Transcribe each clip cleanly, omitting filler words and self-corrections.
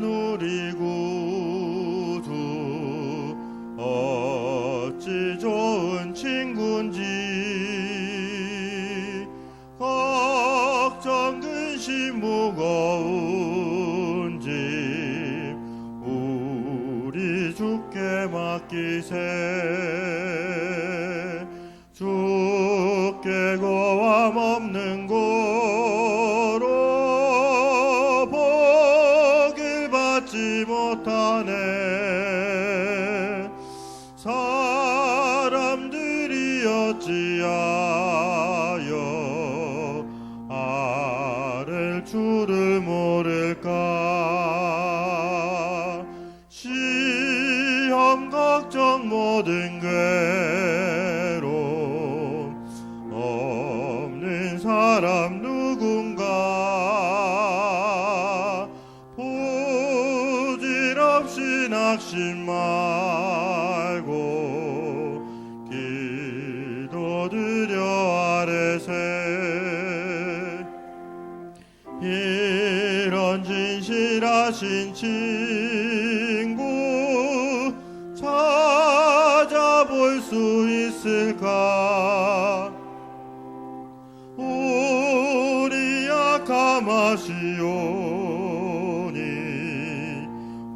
우리 구주 어찌 좋은 친구인지 걱정 근심 무거운 짐 우리 주께 맡기세. 주께 고함 없는 고로 복을 받지 못하네. 사람들이 어찌하여 아랠 줄을 모를까. 시험 걱정 모든 괴로움 없는 사람 누군가. 부질없이 낙심 말고 기도드려 아뢰세. 이런 진실하신 친구 찾아볼 수 있을까. 우리 약함하시오니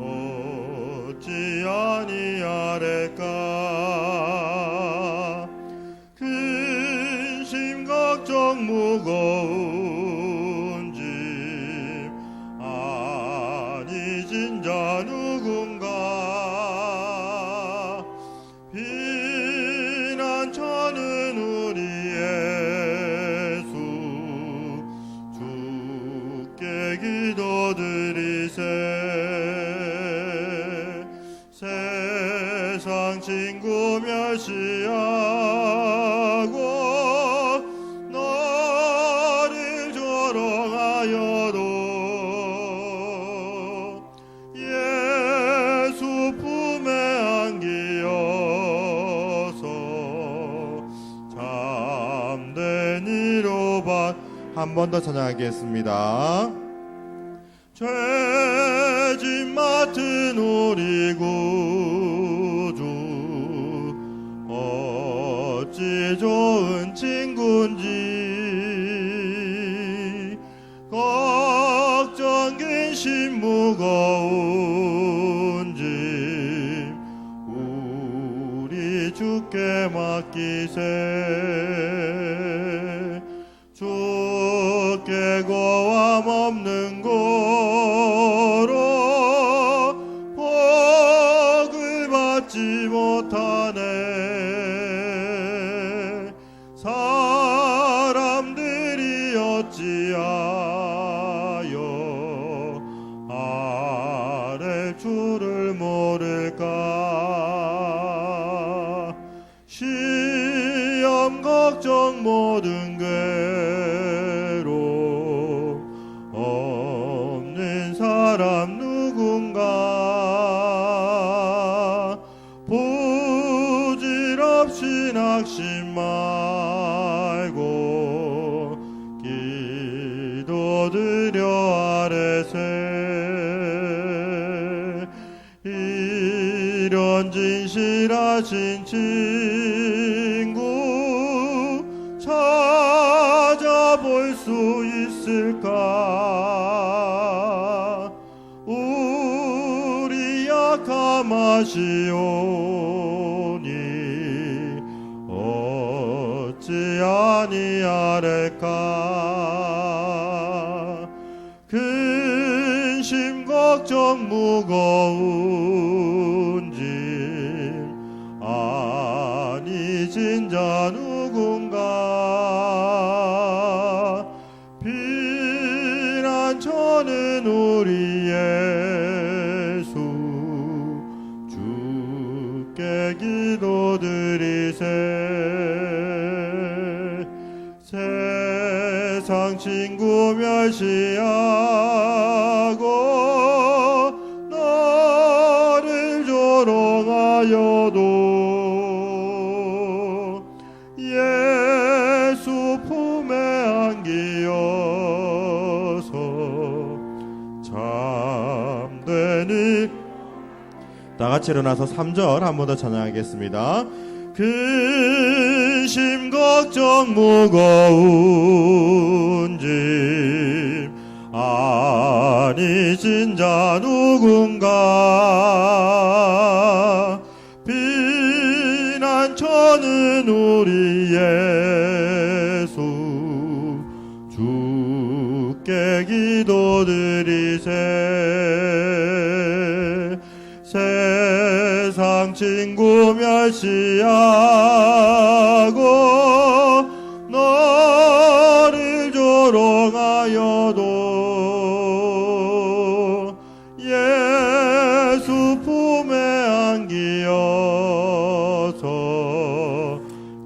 어찌 아니하랄까. 근심 걱정 무거운 짐 아니 진자 누군가. 비난처는 우리 예수 주께 기도드리세. 세상 친구 멸시하고 너를 조롱하여도 예수 품에 안기어서 참된 위로받. 한 번 더 찬양하겠습니다. 죄짐 맡은 우리 구주 어찌 좋은 친구인지 걱정 근심 무거운 짐 우리 주께 맡기세. 주께 고함 없는 고로 복을 받지 못하네. 사람들이 어찌하여 아랠 줄을 모를까. 시험 걱정 모든 괴로움 없는 사람 누군가. 부질없이 낙심 말고 기도드려 아뢰세. 이런 진실하신 친구 찾아볼 수 있을까. 우리 약함하시오니 어찌 아니하랄까. 근심 걱정 무거운 짐 아니 진자 누군가. 비난처는 우리 예수 주께 기도드리세. 세상 친구 멸시하고 너를 조롱하여도 예수 품에 안기어서 참된 되니. 다 같이 일어나서 3절 한 번 더 찬양하겠습니다. 근심 걱정 무거운 짐 아니 진자 누군가 비난처는 우리 예수 주께 기도드리세. 세상 친구 멸시하고 너를 조롱하여도 예수 품에 안기어서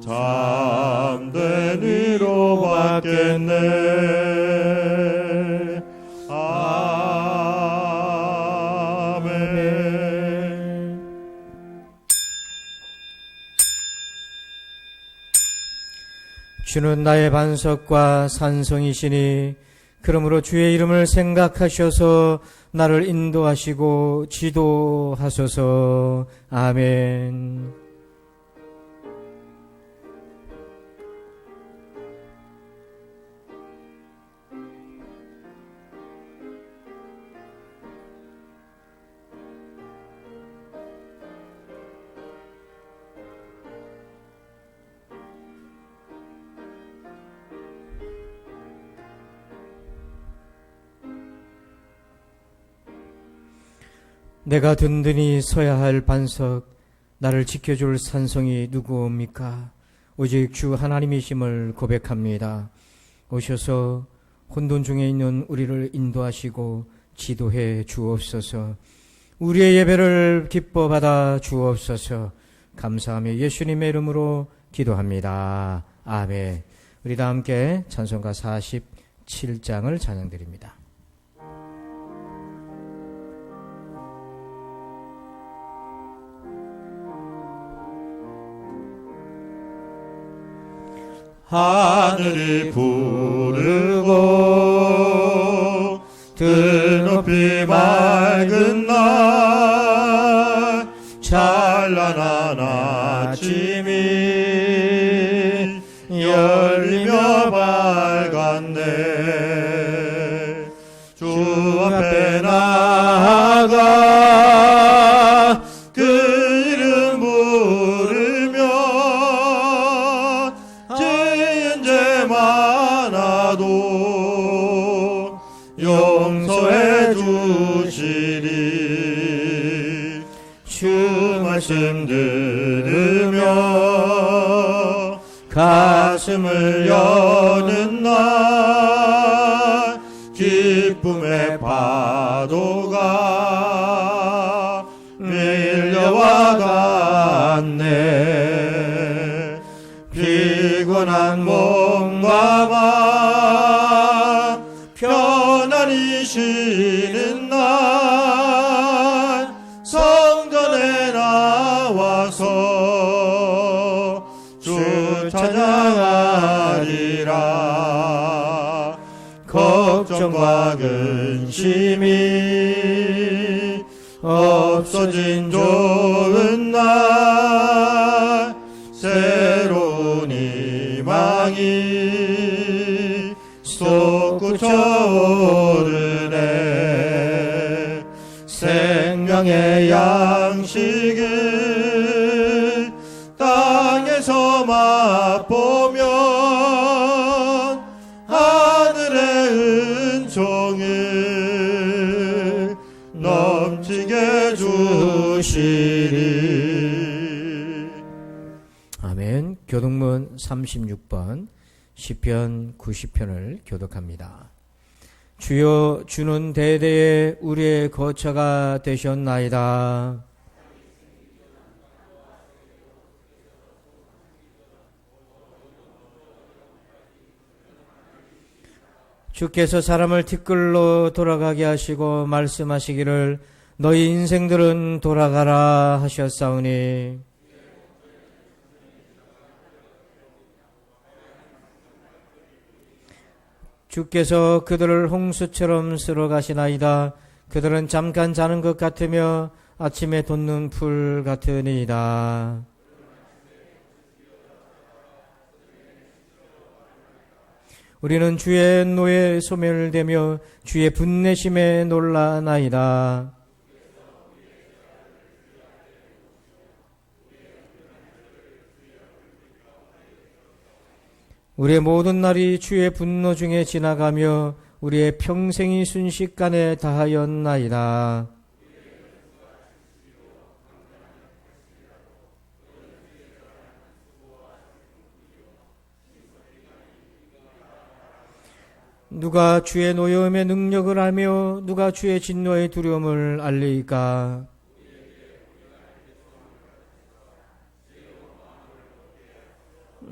참된 위로 받겠네. 주는 나의 반석과 산성이시니 그러므로 주의 이름을 생각하셔서 나를 인도하시고 지도하소서. 아멘. 내가 든든히 서야 할 반석, 나를 지켜줄 산성이 누구옵니까? 오직 주 하나님이심을 고백합니다. 오셔서 혼돈 중에 있는 우리를 인도하시고 지도해 주옵소서. 우리의 예배를 기뻐 받아 주옵소서. 감사하며 예수님의 이름으로 기도합니다. 아멘. 우리 다 함께 찬송가 47장을 찬양드립니다. 하늘이 부르고 드높이 맑은 날 찬란한 아침이 열리며 밝았네. 주 앞에 나아가 그 이름 부르며 많아도 용서해 주시리. 주 말씀 들으며 가슴을 여는 날 기쁨의 파도가 밀려와 갔네. 피곤한 몸과 맘 편안히 쉬는 날 성전에 나와서 주 찬양하리라. 걱정과 근심이 없어진 좋은 날 새로운 희망이 솟구쳐 오르네. 생명의 양식을 땅에서 맛보면 하늘의 은총을 넘치게 주시리. 아멘. 교독문 36번 시편 90편을 교독합니다. 주여, 주는 대대에 우리의 거처가 되셨나이다. 주께서 사람을 티끌로 돌아가게 하시고 말씀하시기를 너희 인생들은 돌아가라 하셨사오니 주께서 그들을 홍수처럼 쓸어 가시나이다. 그들은 잠깐 자는 것 같으며 아침에 돋는 풀 같으니이다. 우리는 주의 노에 소멸되며 주의 분내심에 놀라나이다. 우리의 모든 날이 주의 분노 중에 지나가며 우리의 평생이 순식간에 다하였나이다. 누가 주의 노여움의 능력을 알며 누가 주의 진노의 두려움을 알리까?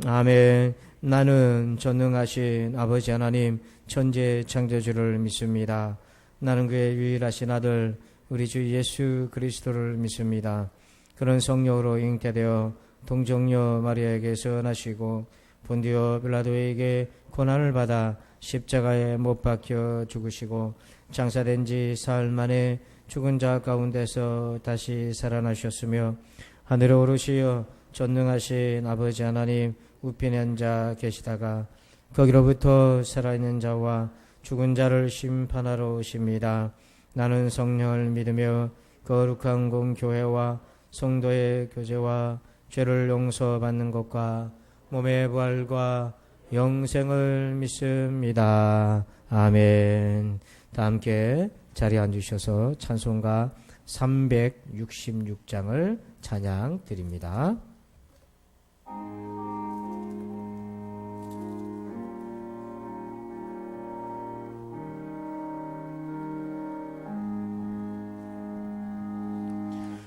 아멘. 나는 전능하신 아버지 하나님 천재 창조주를 믿습니다. 나는 그의 유일하신 아들 우리 주 예수 그리스도를 믿습니다. 그런 성령으로 잉태되어 동정녀 마리아에게서 나시고 본디오 빌라도에게 고난을 받아 십자가에 못 박혀 죽으시고 장사된 지 사흘 만에 죽은 자 가운데서 다시 살아나셨으며 하늘에 오르시어 전능하신 아버지 하나님 우편에 앉아 계시다가 거기로부터 살아있는 자와 죽은 자를 심판하러 오십니다. 나는 성령을 믿으며 거룩한 공교회와 성도의 교제와 죄를 용서받는 것과 몸의 부활과 영생을 믿습니다. 아멘. 다 함께 자리에 앉으셔서 찬송가 366장을 찬양 드립니다.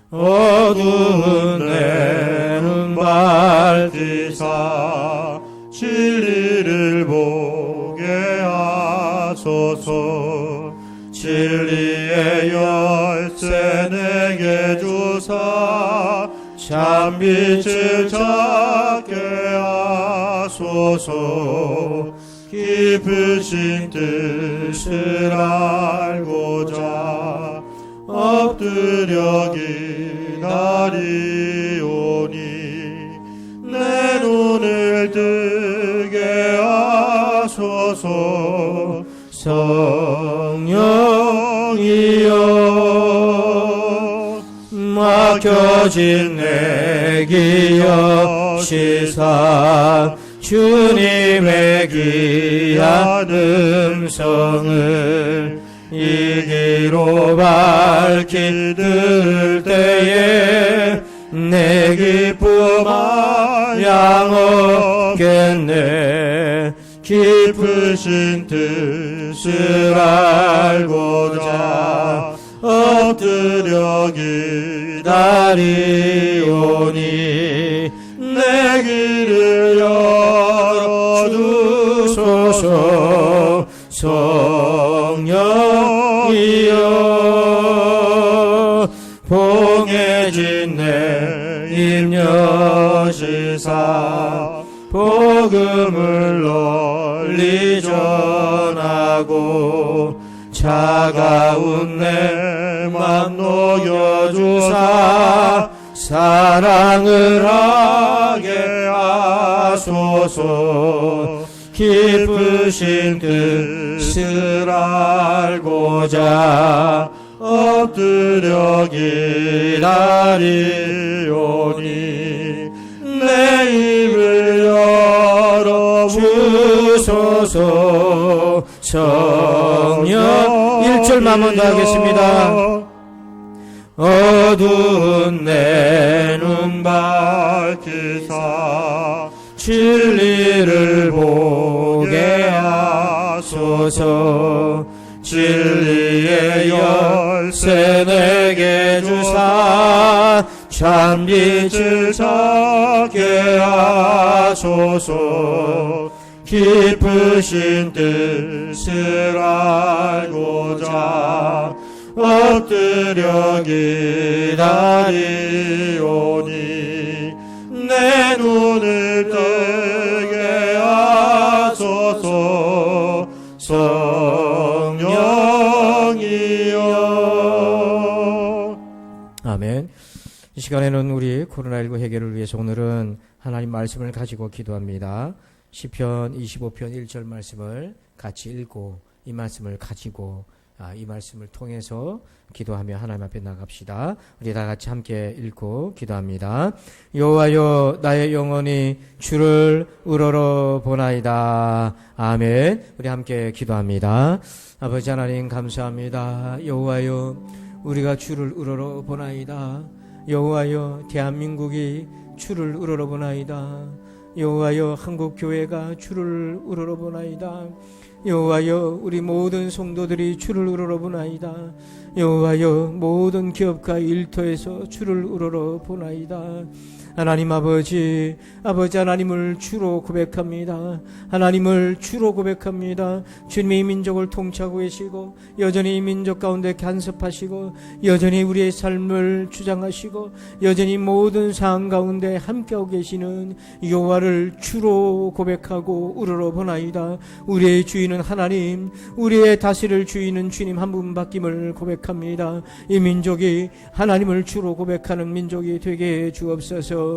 어두운 내 눈 밝히사 진리를 보게 하소서. 진리의 열쇠 내게 주사 참빛을 찾게 하소서. 깊으신 뜻을 알고자 엎드려 기다리오니 내 눈을 뜨게 하소서. 성령이여 막혀진 내 기억시사 주님의 귀한 음성을 이기로 밝히 들을 때에 내 기쁨 양없겠네. 깊으신 뜻을 알고자 엎드려 기다리오니 내 길을 열어주소서. 성령이여 봉해진 내 임여시사 복음을 널리 전하고 차가운 내 맘 녹여주사 사랑을 하게 하소서. 깊으신 뜻을 알고자 엎드려 기다리오니 내 입을 열어주소서. 성령 1절만 먼저 하겠습니다. 어두운 내 눈 밝히사 진리를 보게 하소서. 진리의 열쇠 내게 주사 참빛을 찾게 하소서. 깊으신 뜻을 알고자 엎드려 기다리오니 내 눈을 뜨게 하소서. 성령이여 아멘. 이 시간에는 우리 코로나19 해결을 위해서 오늘은 하나님 말씀을 가지고 기도합니다. 시편 25편 1절 말씀을 같이 읽고 이 말씀을 가지고 이 말씀을 통해서 기도하며 하나님 앞에 나갑시다. 우리 다 같이 함께 읽고 기도합니다. 여호와여 나의 영혼이 주를 우러러 보나이다. 아멘. 우리 함께 기도합니다. 아버지 하나님 감사합니다. 여호와여 우리가 주를 우러러 보나이다. 여호와여 대한민국이 주를 우러러 보나이다. 여호와여 한국교회가 주를 우러러 보나이다. 여호와여 우리 모든 성도들이 주를 우러러 보나이다. 여호와여 모든 기업과 일터에서 주를 우러러 보나이다. 하나님 아버지 하나님을 주로 고백합니다. 하나님을 주로 고백합니다. 주님의 민족을 통치하고 계시고 여전히 이 민족 가운데 간섭하시고 여전히 우리의 삶을 주장하시고 여전히 모든 상황 가운데 함께하고 계시는 여호와를 주로 고백하고 우러러 보나이다. 우리의 주인은 하나님, 우리의 다스릴 주인은 주님 한 분밖임을 고백합니다. 이 민족이 하나님을 주로 고백하는 민족이 되게 해 주옵소서.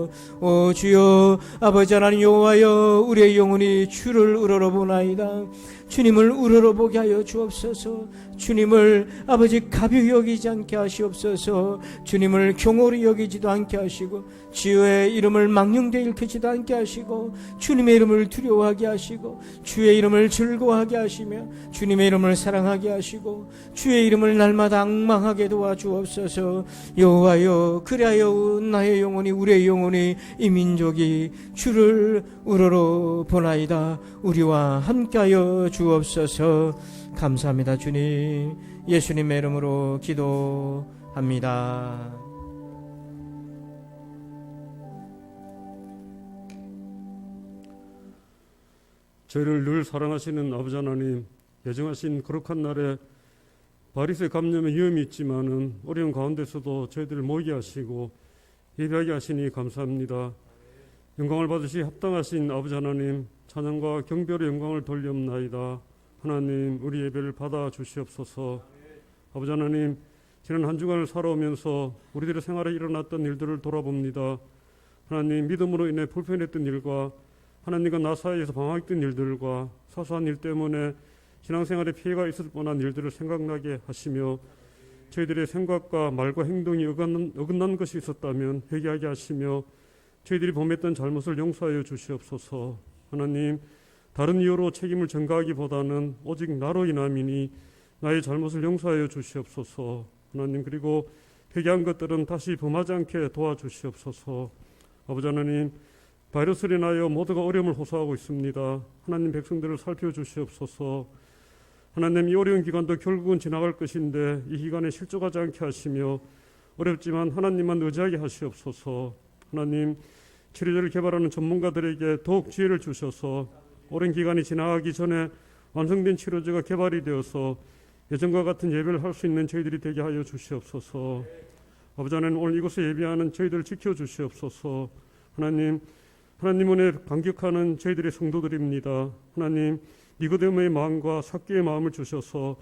오 주여 아버지 하나님 여호와여 우리의 영혼이 주를 우러러 보나이다. 주님을 우러러 보게 하여 주옵소서. 주님을 아버지 가벼이 여기지 않게 하시옵소서. 주님을 경홀히 여기지도 않게 하시고 주의 이름을 망령되이 일컫지도 않게 하시고 주님의 이름을 두려워하게 하시고 주의 이름을 즐거워하게 하시며 주님의 이름을 사랑하게 하시고 주의 이름을 날마다 앙망하게 도와주옵소서. 여호와여 그리하여 나의 영혼이 우리의 영혼이 이 민족이 주를 우러러 보나이다. 우리와 함께하여 주옵소서. 감사합니다. 주님 예수님의 이름으로 기도합니다. 저희를 늘 사랑하시는 아버지 하나님, 예정하신 거룩한 날에 바리새 감염의 위험이 있지만은 어려운 가운데서도 저희들을 모이게 하시고 예배하게 하시니 감사합니다. 영광을 받으시 합당하신 아버지 하나님, 찬양과 경배로 영광을 돌리옵나이다. 하나님 우리 예배를 받아 주시옵소서. 아버지 하나님 지난 한 주간을 살아오면서 우리들의 생활에 일어났던 일들을 돌아봅니다. 하나님 믿음으로 인해 불편했던 일과 하나님과 나 사이에서 방황했던 일들과 사소한 일 때문에 신앙생활에 피해가 있을 뻔한 일들을 생각나게 하시며 저희들의 생각과 말과 행동이 어긋난 것이 있었다면 회개하게 하시며 저희들이 범했던 잘못을 용서하여 주시옵소서. 하나님 다른 이유로 책임을 전가하기보다는 오직 나로 인함이니 나의 잘못을 용서하여 주시옵소서. 하나님 그리고 회개한 것들은 다시 범하지 않게 도와주시옵소서. 아버지 하나님 바이러스로 인하여 모두가 어려움을 호소하고 있습니다. 하나님 백성들을 살펴주시옵소서. 하나님 이 어려운 기간도 결국은 지나갈 것인데 이 기간에 실족하지 않게 하시며 어렵지만 하나님만 의지하게 하시옵소서. 하나님 치료제를 개발하는 전문가들에게 더욱 지혜를 주셔서 오랜 기간이 지나가기 전에 완성된 치료제가 개발이 되어서 예전과 같은 예배를 할 수 있는 저희들이 되게 하여 주시옵소서. 아버지 하나님 오늘 이곳에 예배하는 저희들을 지켜주시옵소서. 하나님 은혜 감격하는 저희들의 성도들입니다. 하나님 니고데모의 마음과 삭개의 마음을 주셔서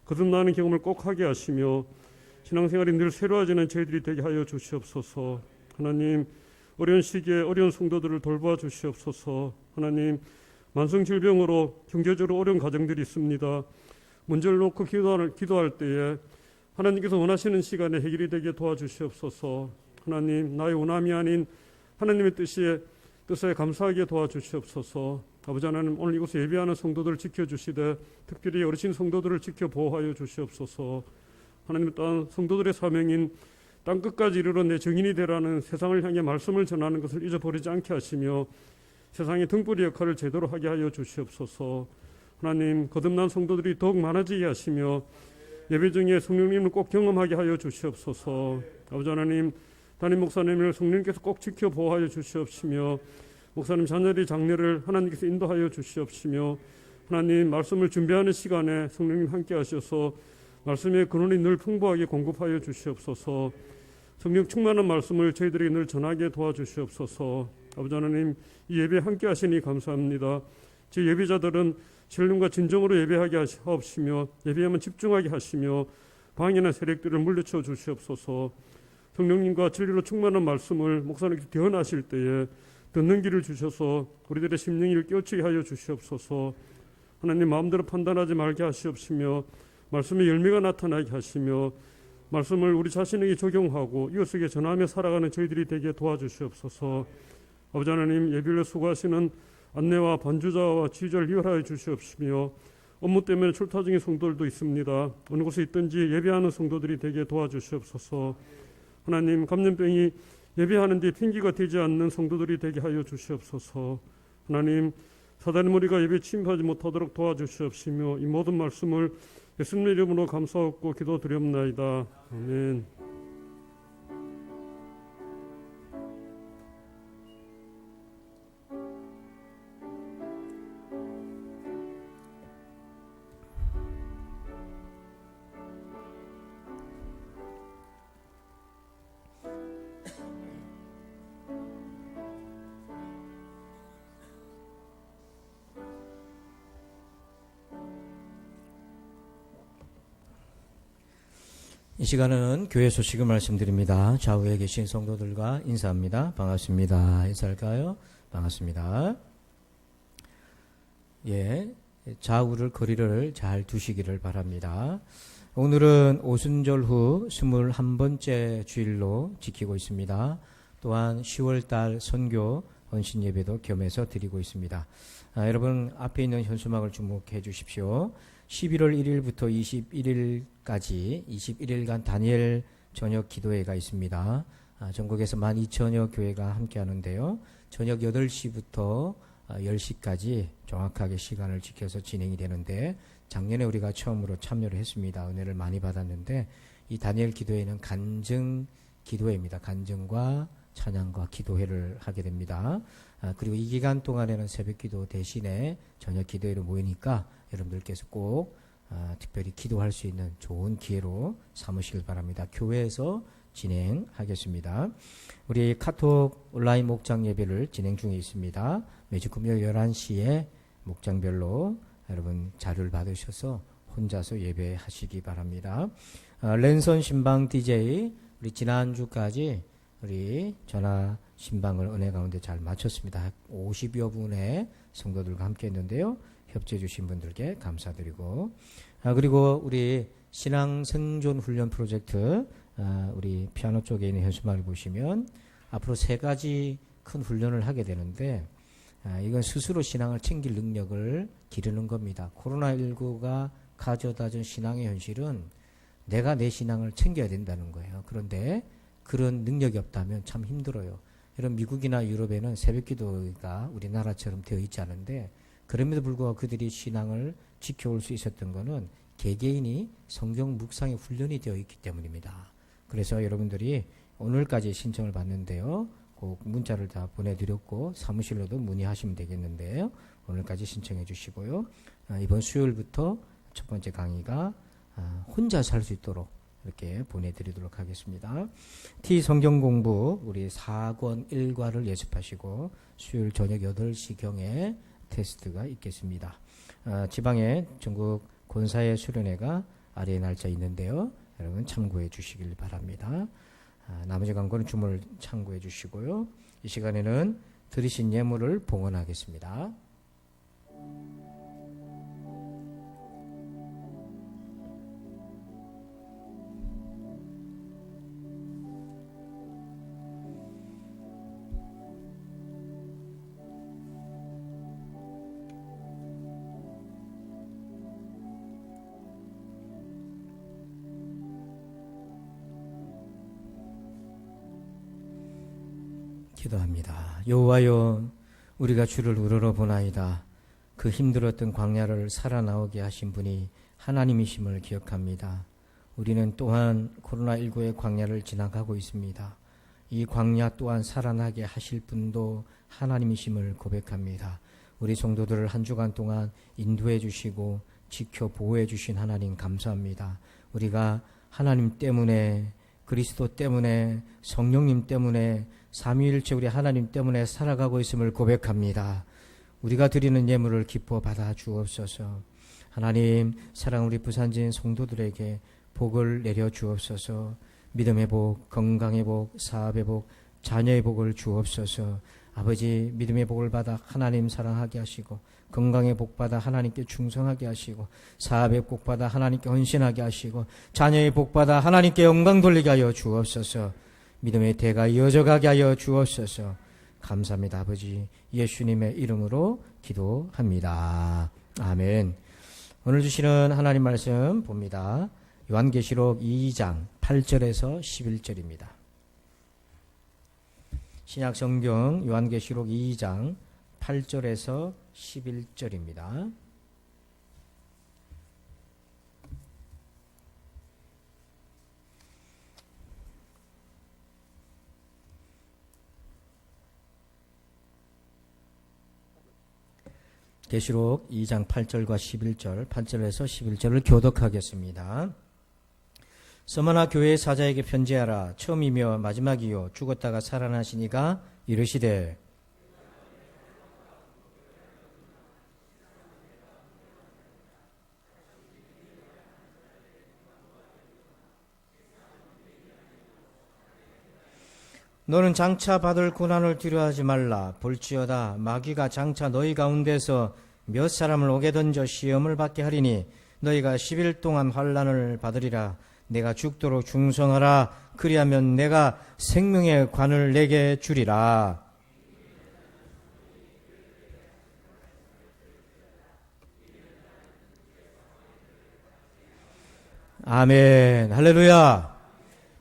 거듭나는 경험을 꼭 하게 하시며 신앙생활이 늘 새로워지는 저희들이 되게 하여 주시옵소서. 하나님 어려운 시기에 어려운 성도들을 돌봐 주시옵소서. 하나님 만성질병으로 경제적으로 어려운 가정들이 있습니다. 문제를 놓고 기도할 때에 하나님께서 원하시는 시간에 해결이 되게 도와주시옵소서. 하나님 나의 원함이 아닌 하나님의 뜻에 감사하게 도와주시옵소서. 아버지 하나님 오늘 이곳에 예배하는 성도들을 지켜주시되 특별히 어르신 성도들을 지켜 보호하여 주시옵소서. 하나님 또한 성도들의 사명인 땅끝까지 이르러 내 증인이 되라는 세상을 향해 말씀을 전하는 것을 잊어버리지 않게 하시며 세상의 등불의 역할을 제대로 하게 하여 주시옵소서. 하나님 거듭난 성도들이 더욱 많아지게 하시며 예배 중에 성령님을 꼭 경험하게 하여 주시옵소서. 아버지 하나님 담임 목사님을 성령님께서 꼭 지켜 보호하여 주시옵시며 목사님 자녀의 장례를 하나님께서 인도하여 주시옵시며 하나님 말씀을 준비하는 시간에 성령님 함께 하셔서 말씀의 근원이 늘 풍부하게 공급하여 주시옵소서. 성령 충만한 말씀을 저희들이 늘 전하게 도와주시옵소서. 아버지 하나님 이 예배 함께 하시니 감사합니다. 제 예배자들은 신령과 진정으로 예배하게 하옵시며 예배에만 집중하게 하시며 방해나 세력들을 물리쳐 주시옵소서. 성령님과 진리로 충만한 말씀을 목사님께서 대언하실 때에 듣는 길을 주셔서 우리들의 심령을 깨우치게 하여 주시옵소서. 하나님 마음대로 판단하지 말게 하시옵시며 말씀의 열매가 나타나게 하시며 말씀을 우리 자신에게 적용하고 이웃에게 전하며 살아가는 저희들이 되게 도와주시옵소서. 아버지 하나님, 예비를 수고하시는 안내와 반주자와 지휘자를 이활하여 주시옵시며 업무 때문에 출타 중인 성도들도 있습니다. 어느 곳에 있든지 예배하는 성도들이 되게 도와주시옵소서. 하나님, 감염병이 예배하는 데 핑계가 되지 않는 성도들이 되게 하여 주시옵소서. 하나님, 사단의 무리가 예배 침입하지 못하도록 도와주시옵시며 이 모든 말씀을 예수님의 이름으로 감사하고 기도드리옵나이다. 아멘. 이 시간은 교회 소식을 말씀드립니다. 좌우에 계신 성도들과 인사합니다. 반갑습니다. 인사할까요? 반갑습니다. 예, 좌우를 거리를 잘 두시기를 바랍니다. 오늘은 오순절 후 21번째 주일로 지키고 있습니다. 또한 10월달 선교 헌신 예배도 겸해서 드리고 있습니다. 여러분 앞에 있는 현수막을 주목해 주십시오. 11월 1일부터 21일까지 21일간 다니엘 저녁 기도회가 있습니다. 전국에서 12,000여 교회가 함께 하는데요. 저녁 8시부터 10시까지 정확하게 시간을 지켜서 진행이 되는데 작년에 우리가 처음으로 참여를 했습니다. 은혜를 많이 받았는데 이 다니엘 기도회는 간증 기도회입니다. 간증과 찬양과 기도회를 하게 됩니다. 그리고 이 기간 동안에는 새벽기도 대신에 저녁 기도회로 모이니까 여러분들께서 꼭 특별히 기도할 수 있는 좋은 기회로 삼으시길 바랍니다. 교회에서 진행하겠습니다. 우리 카톡 온라인 목장 예배를 진행 중에 있습니다. 매주 금요일 11시에 목장별로 여러분 자료를 받으셔서 혼자서 예배하시기 바랍니다. 랜선 신방 DJ 우리 지난주까지 우리 전화 신방을 은혜 가운데 잘 마쳤습니다. 50여 분의 성도들과 함께 했는데요. 협조해 주신 분들께 감사드리고 그리고 우리 신앙 생존 훈련 프로젝트 우리 피아노 쪽에 있는 현수막을 보시면 앞으로 3가지 큰 훈련을 하게 되는데 이건 스스로 신앙을 챙길 능력을 기르는 겁니다. 코로나19가 가져다준 신앙의 현실은 내가 내 신앙을 챙겨야 된다는 거예요. 그런데 그런 능력이 없다면 참 힘들어요. 이런 미국이나 유럽에는 새벽기도가 우리나라처럼 되어 있지 않은데 그럼에도 불구하고 그들이 신앙을 지켜올 수 있었던 것은 개개인이 성경 묵상의 훈련이 되어 있기 때문입니다. 그래서 여러분들이 오늘까지 신청을 받는데요. 꼭 문자를 다 보내드렸고 사무실로도 문의하시면 되겠는데요. 오늘까지 신청해 주시고요. 이번 수요일부터 첫 번째 강의가 혼자서 할 수 있도록 이렇게 보내드리도록 하겠습니다. T 성경 공부 우리 4권 1과를 예습하시고 수요일 저녁 8시경에 테스트가 있겠습니다. 지방에 전국 권사회 수련회가 아래에 날짜 있는데요. 여러분 참고해 주시길 바랍니다. 나머지 광고는 주문을 참고해 주시고요. 이 시간에는 들으신 예물을 봉헌하겠습니다. 기도합니다. 여호와여, 우리가 주를 우러러 보나이다. 그 힘들었던 광야를 살아나오게 하신 분이 하나님이심을 기억합니다. 우리는 또한 코로나19의 광야를 지나가고 있습니다. 이 광야 또한 살아나게 하실 분도 하나님이심을 고백합니다. 우리 성도들을 한 주간 동안 인도해 주시고 지켜 보호해 주신 하나님 감사합니다. 우리가 하나님 때문에, 그리스도 때문에, 성령님 때문에, 삼위일체 우리 하나님 때문에 살아가고 있음을 고백합니다. 우리가 드리는 예물을 기뻐 받아 주옵소서. 하나님, 사랑 우리 부산진 성도들에게 복을 내려 주옵소서. 믿음의 복, 건강의 복, 사업의 복, 자녀의 복을 주옵소서. 아버지, 믿음의 복을 받아 하나님 사랑하게 하시고, 건강의 복 받아 하나님께 충성하게 하시고, 사업의 복 받아 하나님께 헌신하게 하시고, 자녀의 복 받아 하나님께 영광 돌리게 하여 주옵소서. 믿음의 대가 이어져가게 하여 주옵소서. 감사합니다. 아버지, 예수님의 이름으로 기도합니다. 아멘. 오늘 주시는 하나님 말씀 봅니다. 요한계시록 2장 8절에서 11절입니다. 신약성경 요한계시록 2장 8절에서 11절입니다. 계시록 2장 8절과 11절, 8절에서 11절을 교독하겠습니다. 서머나 교회의 사자에게 편지하라. 처음이며 마지막이요 죽었다가 살아나시니가 이르시되 너는 장차 받을 고난을 두려워하지 말라. 볼지어다 마귀가 장차 너희 가운데서 몇 사람을 옥에 던져 시험을 받게 하리니 너희가 10일 동안 환난을 받으리라. 내가 죽도록 충성하라. 그리하면 내가 생명의 관을 내게 주리라. 아멘. 할렐루야.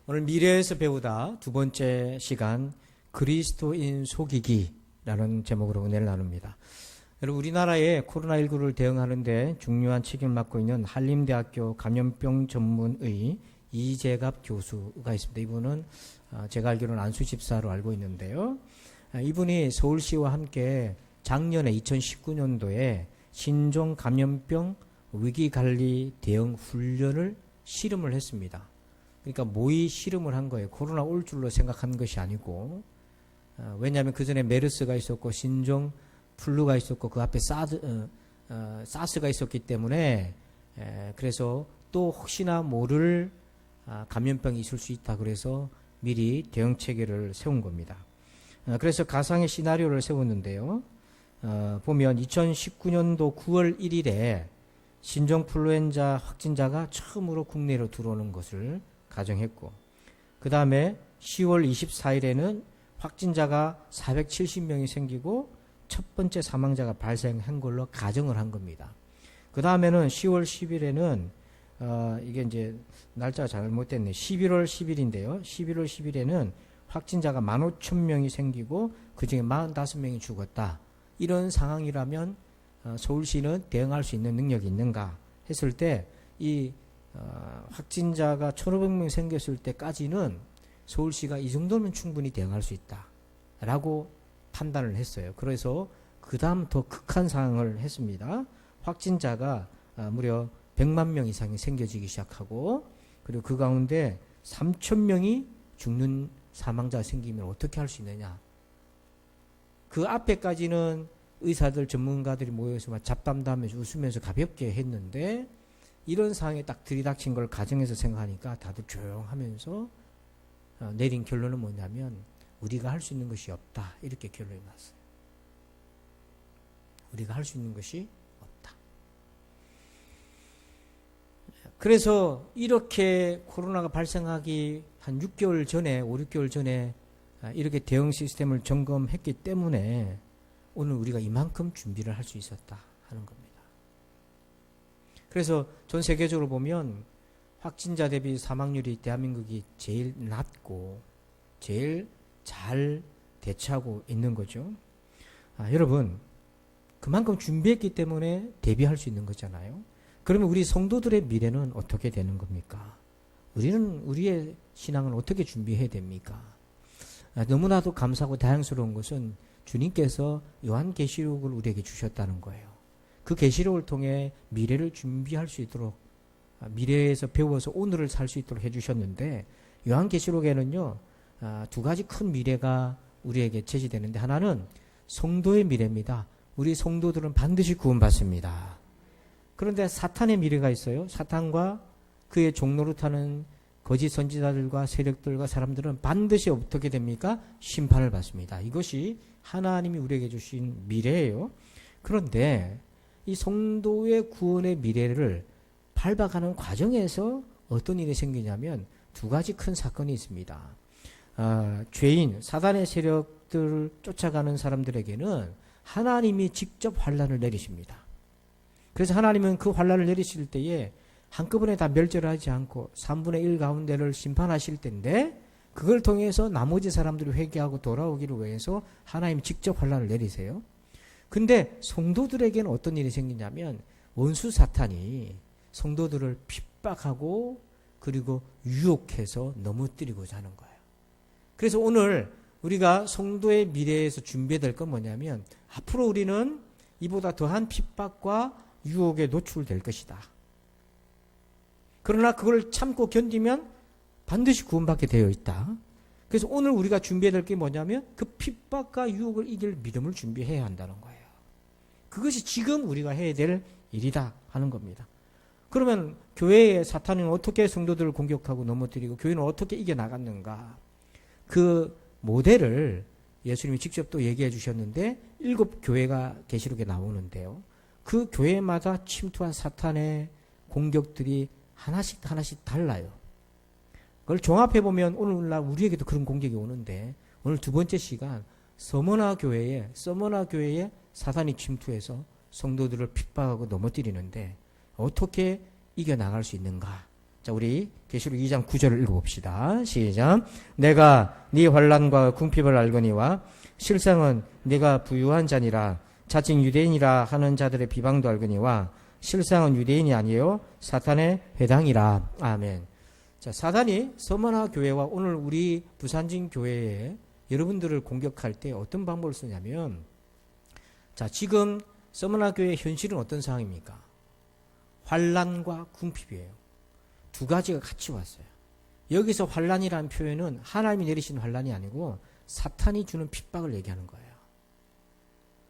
오늘 미래에서 배우다 두 번째 시간 그리스도인 속이기라는 제목으로 은혜를 나눕니다. 여러분, 우리나라에 코로나19를 대응하는 데 중요한 책임을 맡고 있는 한림대학교 감염병 전문의 이재갑 교수가 있습니다. 이분은 제가 알기로는 안수 집사로 알고 있는데요. 이분이 서울시와 함께 작년에 2019년도에 신종 감염병 위기관리 대응 훈련을 실험을 했습니다. 그러니까 모의 실험을 한 거예요. 코로나 올 줄로 생각한 것이 아니고, 왜냐하면 그 전에 메르스가 있었고 신종 플루가 있었고 그 앞에 사스가 있었기 때문에, 그래서 또 혹시나 모를 감염병이 있을 수 있다 그래서 미리 대응 체계를 세운 겁니다. 그래서 가상의 시나리오를 세웠는데요. 보면 2019년도 9월 1일에 신종플루엔자 확진자가 처음으로 국내로 들어오는 것을 가정했고, 그 다음에 10월 24일에는 확진자가 470명이 생기고 첫 번째 사망자가 발생한 걸로 가정을 한 겁니다. 그 다음에는 10월 10일에는 이게 이제 날짜가 잘못됐네. 11월 10일인데요. 11월 10일에는 확진자가 15,000명이 생기고 그중에 45명이 죽었다. 이런 상황이라면 서울시는 대응할 수 있는 능력이 있는가 했을 때 이 확진자가 1,500명 생겼을 때까지는 서울시가 이 정도면 충분히 대응할 수 있다라고 판단을 했어요. 그래서 그 다음 더 극한 상황을 했습니다. 확진자가 무려 100만 명 이상이 생겨지기 시작하고, 그리고 그 가운데 3,000명이 죽는 사망자가 생기면 어떻게 할 수 있느냐. 그 앞에까지는 의사들 전문가들이 모여서 막 잡담담하면서 웃으면서 가볍게 했는데, 이런 상황에 딱 들이닥친 걸 가정에서 생각하니까 다들 조용하면서 내린 결론은 뭐냐면 우리가 할 수 있는 것이 없다. 이렇게 결론이 났어요. 우리가 할 수 있는 것이 없다. 그래서 이렇게 코로나가 발생하기 한 6개월 전에, 5, 6개월 전에 이렇게 대응 시스템을 점검했기 때문에 오늘 우리가 이만큼 준비를 할 수 있었다 하는 겁니다. 그래서 전 세계적으로 보면 확진자 대비 사망률이 대한민국이 제일 낮고 제일 잘 대처하고 있는 거죠. 여러분, 그만큼 준비했기 때문에 대비할 수 있는 거잖아요. 그러면 우리 성도들의 미래는 어떻게 되는 겁니까? 우리는 우리의 신앙은 어떻게 준비해야 됩니까? 너무나도 감사하고 다양스러운 것은 주님께서 요한계시록을 우리에게 주셨다는 거예요. 그 계시록을 통해 미래를 준비할 수 있도록, 미래에서 배워서 오늘을 살 수 있도록 해주셨는데, 요한계시록에는요 두 가지 큰 미래가 우리에게 제시되는데, 하나는 성도의 미래입니다. 우리 성도들은 반드시 구원받습니다. 그런데 사탄의 미래가 있어요. 사탄과 그의 종노릇하는 거짓 선지자들과 세력들과 사람들은 반드시 어떻게 됩니까? 심판을 받습니다. 이것이 하나님이 우리에게 주신 미래예요. 그런데 이 성도의 구원의 미래를 밟아가는 과정에서 어떤 일이 생기냐면 두 가지 큰 사건이 있습니다. 죄인, 사단의 세력들을 쫓아가는 사람들에게는 하나님이 직접 환란을 내리십니다. 그래서 하나님은 그 환란을 내리실 때에 한꺼번에 다 멸절을 하지 않고 3분의 1 가운데를 심판하실 텐데 그걸 통해서 나머지 사람들이 회개하고 돌아오기를 위해서 하나님이 직접 환란을 내리세요. 근데 성도들에게는 어떤 일이 생기냐면 원수 사탄이 성도들을 핍박하고 그리고 유혹해서 넘어뜨리고자 하는 거예요. 그래서 오늘 우리가 성도의 미래에서 준비해야 될 건 뭐냐면 앞으로 우리는 이보다 더한 핍박과 유혹에 노출될 것이다. 그러나 그걸 참고 견디면 반드시 구원받게 되어 있다. 그래서 오늘 우리가 준비해야 될 게 뭐냐면 그 핍박과 유혹을 이길 믿음을 준비해야 한다는 거예요. 그것이 지금 우리가 해야 될 일이다 하는 겁니다. 그러면 교회의 사탄은 어떻게 성도들을 공격하고 넘어뜨리고 교회는 어떻게 이겨나갔는가? 그 모델을 예수님이 직접 또 얘기해 주셨는데 7 교회가 계시록에 나오는데요. 그 교회마다 침투한 사탄의 공격들이 하나씩 달라요. 그걸 종합해 보면 오늘날 우리에게도 그런 공격이 오는데 오늘 두 번째 시간 서머나 교회에 사탄이 침투해서 성도들을 핍박하고 넘어뜨리는데 어떻게 이겨나갈 수 있는가? 자, 우리 계시록 2장 9절을 읽어봅시다. 시작. 내가 네 환난과 궁핍을 알거니와 실상은 네가 부유한 자니라 자칭 유대인이라 하는 자들의 비방도 알거니와 실상은 유대인이 아니요 사탄의 회당이라. 아멘. 자, 사단이 서머나 교회와 오늘 우리 부산진 교회에 여러분들을 공격할 때 어떤 방법을 쓰냐면 자, 지금 서머나 교회의 현실은 어떤 상황입니까? 환난과 궁핍이에요. 두 가지가 같이 왔어요. 여기서 환난이라는 표현은 하나님이 내리신 환난이 아니고 사탄이 주는 핍박을 얘기하는 거예요.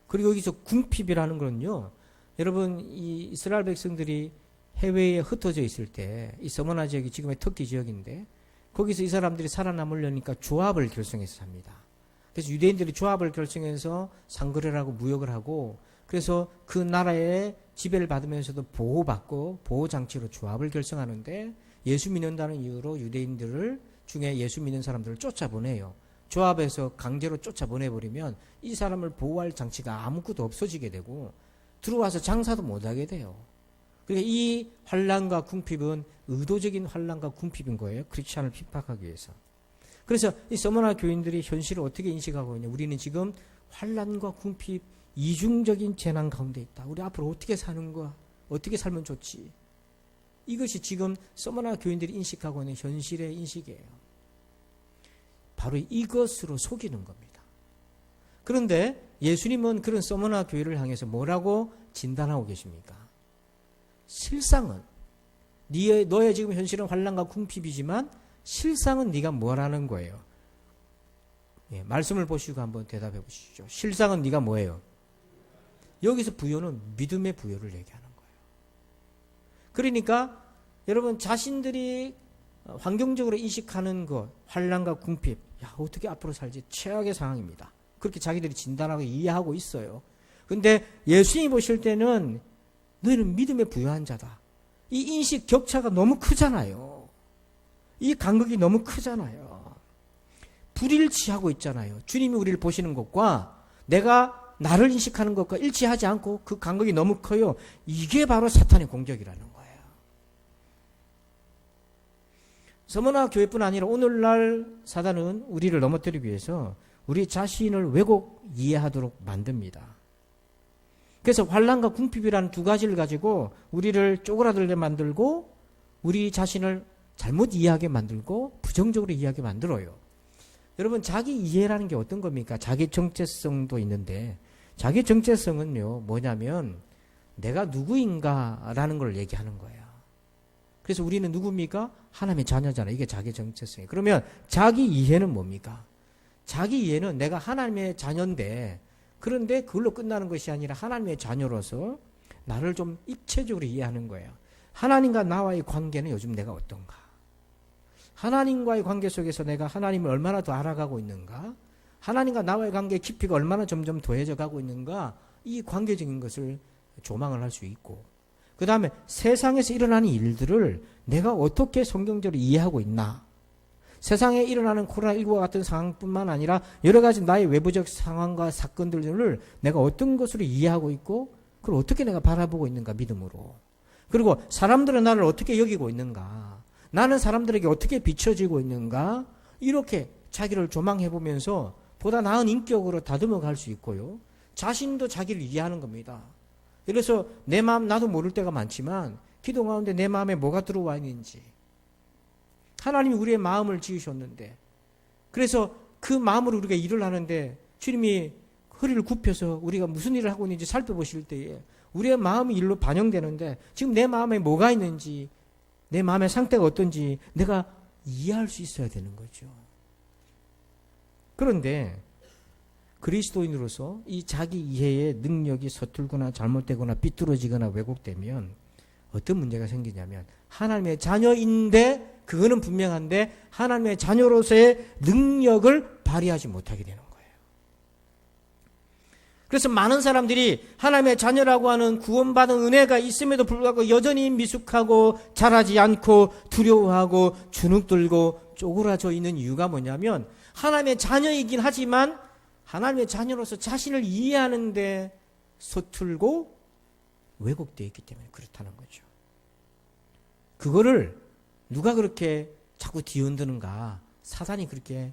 그리고 여기서 궁핍이라는 거는요. 여러분 이 이스라엘 백성들이 해외에 흩어져 있을 때 이 서머나 지역이 지금의 터키 지역인데 거기서 이 사람들이 살아남으려니까 조합을 결성해서 삽니다. 그래서 유대인들이 조합을 결성해서 상거래를 하고 무역을 하고 그래서 그 나라의 지배를 받으면서도 보호받고 보호장치로 조합을 결성하는데 예수 믿는다는 이유로 유대인들을 중에 예수 믿는 사람들을 쫓아보내요. 조합에서 강제로 쫓아보내버리면 이 사람을 보호할 장치가 아무것도 없어지게 되고 들어와서 장사도 못하게 돼요. 그러니까 이 환난과 궁핍은 의도적인 환난과 궁핍인 거예요. 크리스찬을 핍박하기 위해서. 그래서 이 서머나 교인들이 현실을 어떻게 인식하고 있냐. 우리는 지금 환난과 궁핍 이중적인 재난 가운데 있다. 우리 앞으로 어떻게 사는 거야? 어떻게 살면 좋지? 이것이 지금 서머나 교인들이 인식하고 있는 현실의 인식이에요. 바로 이것으로 속이는 겁니다. 그런데 예수님은 그런 서머나 교회를 향해서 뭐라고 진단하고 계십니까? 실상은 너의 지금 현실은 환난과 궁핍이지만 실상은 네가 뭐라는 거예요? 예, 말씀을 보시고 한번 대답해 보시죠. 실상은 네가 뭐예요? 여기서 부요는 믿음의 부요를 얘기하는 거예요. 그러니까 여러분 자신들이 환경적으로 인식하는 것, 환난과 궁핍, 야 어떻게 앞으로 살지? 최악의 상황입니다. 그렇게 자기들이 진단하고 이해하고 있어요. 근데 예수님이 보실 때는 너희는 믿음에 부유한 자다. 이 인식 격차가 너무 크잖아요. 이 간극이 너무 크잖아요. 불일치하고 있잖아요. 주님이 우리를 보시는 것과 내가 나를 인식하는 것과 일치하지 않고 그 간극이 너무 커요. 이게 바로 사탄의 공격이라는 거예요. 서머나 교회뿐 아니라 오늘날 사단은 우리를 넘어뜨리기 위해서 우리 자신을 왜곡 이해하도록 만듭니다. 그래서 환난과 궁핍이라는 두 가지를 가지고 우리를 쪼그라들게 만들고 우리 자신을 잘못 이해하게 만들고 부정적으로 이해하게 만들어요. 여러분 자기 이해라는 게 어떤 겁니까? 자기 정체성도 있는데 자기 정체성은요 뭐냐면 내가 누구인가라는 걸 얘기하는 거예요. 그래서 우리는 누굽니까? 하나님의 자녀잖아요. 이게 자기 정체성이에요. 그러면 자기 이해는 뭡니까? 자기 이해는 내가 하나님의 자녀인데 그런데 그걸로 끝나는 것이 아니라 하나님의 자녀로서 나를 좀 입체적으로 이해하는 거예요. 하나님과 나와의 관계는 요즘 내가 어떤가? 하나님과의 관계 속에서 내가 하나님을 얼마나 더 알아가고 있는가? 하나님과 나와의 관계의 깊이가 얼마나 점점 더해져 가고 있는가? 이 관계적인 것을 조망을 할 수 있고, 그 다음에 세상에서 일어나는 일들을 내가 어떻게 성경적으로 이해하고 있나? 세상에 일어나는 코로나19와 같은 상황뿐만 아니라 여러 가지 나의 외부적 상황과 사건들을 내가 어떤 것으로 이해하고 있고, 그걸 어떻게 내가 바라보고 있는가, 믿음으로. 그리고 사람들은 나를 어떻게 여기고 있는가, 나는 사람들에게 어떻게 비춰지고 있는가, 이렇게 자기를 조망해보면서 보다 나은 인격으로 다듬어 갈 수 있고요. 자신도 자기를 이해하는 겁니다. 그래서 내 마음 나도 모를 때가 많지만 기도 가운데 내 마음에 뭐가 들어와 있는지, 하나님이 우리의 마음을 지으셨는데, 그래서 그 마음으로 우리가 일을 하는데 주님이 허리를 굽혀서 우리가 무슨 일을 하고 있는지 살펴보실 때에 우리의 마음이 일로 반영되는데, 지금 내 마음에 뭐가 있는지, 내 마음의 상태가 어떤지 내가 이해할 수 있어야 되는 거죠. 그런데 그리스도인으로서 이 자기 이해의 능력이 서툴거나 잘못되거나 삐뚤어지거나 왜곡되면 어떤 문제가 생기냐면, 하나님의 자녀인데, 그거는 분명한데 하나님의 자녀로서의 능력을 발휘하지 못하게 되는 거예요. 그래서 많은 사람들이 하나님의 자녀라고 하는 구원받은 은혜가 있음에도 불구하고 여전히 미숙하고 자라지 않고 두려워하고 주눅들고 쪼그라져 있는 이유가 뭐냐면, 하나님의 자녀이긴 하지만 하나님의 자녀로서 자신을 이해하는데 서툴고 왜곡되어 있기 때문에 그렇다는 거죠. 그거를 누가 그렇게 자꾸 뒤흔드는가? 사단이 그렇게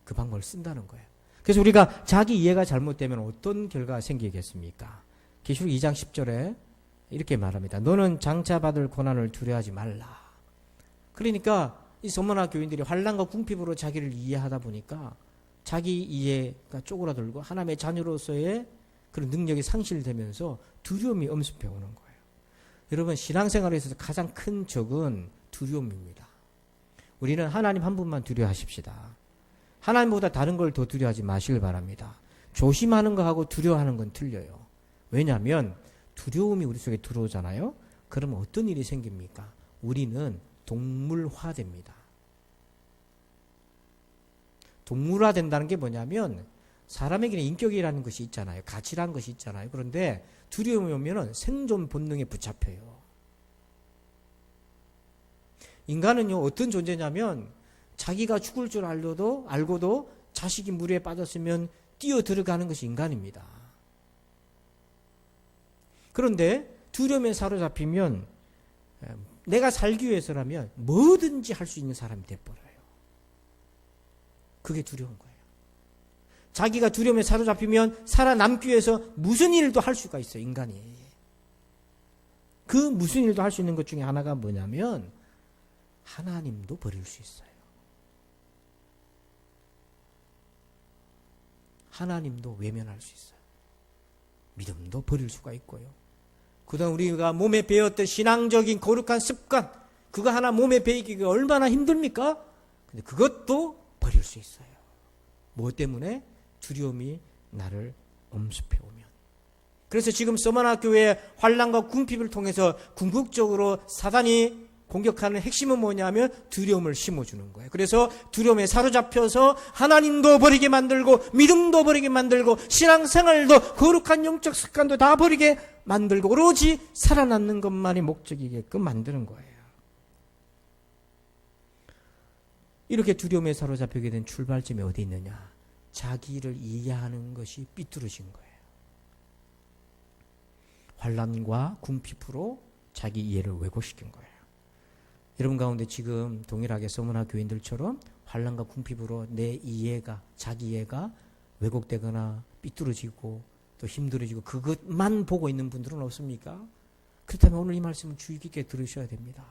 그 방법을 쓴다는 거예요. 그래서 우리가 자기 이해가 잘못되면 어떤 결과가 생기겠습니까? 계시록 2장 10절에 이렇게 말합니다. 너는 장차 받을 고난을 두려워하지 말라. 그러니까 이 서머나 교인들이 환난과 궁핍으로 자기를 이해하다 보니까 자기 이해가 쪼그라들고 하나님의 자녀로서의 그런 능력이 상실되면서 두려움이 엄습해 오는 거예요. 여러분, 신앙생활에 있어서 가장 큰 적은 두려움입니다. 우리는 하나님 한 분만 두려워하십시다. 하나님보다 다른 걸 더 두려워하지 마시길 바랍니다. 조심하는 거하고 두려워하는 건 틀려요. 왜냐하면 두려움이 우리 속에 들어오잖아요. 그러면 어떤 일이 생깁니까? 우리는 동물화됩니다. 동물화된다는 게 뭐냐면, 사람에게는 인격이라는 것이 있잖아요. 가치라는 것이 있잖아요. 그런데 두려움이 오면은 생존 본능에 붙잡혀요. 인간은요, 어떤 존재냐면, 자기가 죽을 줄 알고도 자식이 물에 빠졌으면 뛰어 들어가는 것이 인간입니다. 그런데 두려움에 사로잡히면 내가 살기 위해서라면 뭐든지 할 수 있는 사람이 돼버려요. 그게 두려운 거예요. 자기가 두려움에 사로잡히면 살아남기 위해서 무슨 일도 할 수가 있어요, 인간이. 그 무슨 일도 할 수 있는 것 중에 하나가 뭐냐면 하나님도 버릴 수 있어요. 하나님도 외면할 수 있어요. 믿음도 버릴 수가 있고요. 그동안 우리가 몸에 배웠던 신앙적인 거룩한 습관, 그거 하나 몸에 배이기가 얼마나 힘듭니까? 근데 그것도 버릴 수 있어요. 뭐 때문에? 두려움이 나를 엄습해 오면. 그래서 지금 서머나 교회의 환난과 궁핍을 통해서 궁극적으로 사단이 공격하는 핵심은 뭐냐면 두려움을 심어주는 거예요. 그래서 두려움에 사로잡혀서 하나님도 버리게 만들고 믿음도 버리게 만들고 신앙생활도 거룩한 영적 습관도 다 버리게 만들고 오로지 살아남는 것만이 목적이게끔 만드는 거예요. 이렇게 두려움에 사로잡히게 된 출발점이 어디 있느냐? 자기를 이해하는 것이 삐뚤어진 거예요. 환난과 궁핍으로 자기 이해를 왜곡시킨 거예요. 여러분 가운데 지금 동일하게 서머나 교인들처럼 환난과 궁핍으로 내 이해가, 자기 이해가 왜곡되거나 삐뚤어지고 또 힘들어지고 그것만 보고 있는 분들은 없습니까? 그렇다면 오늘 이 말씀을 주의 깊게 들으셔야 됩니다.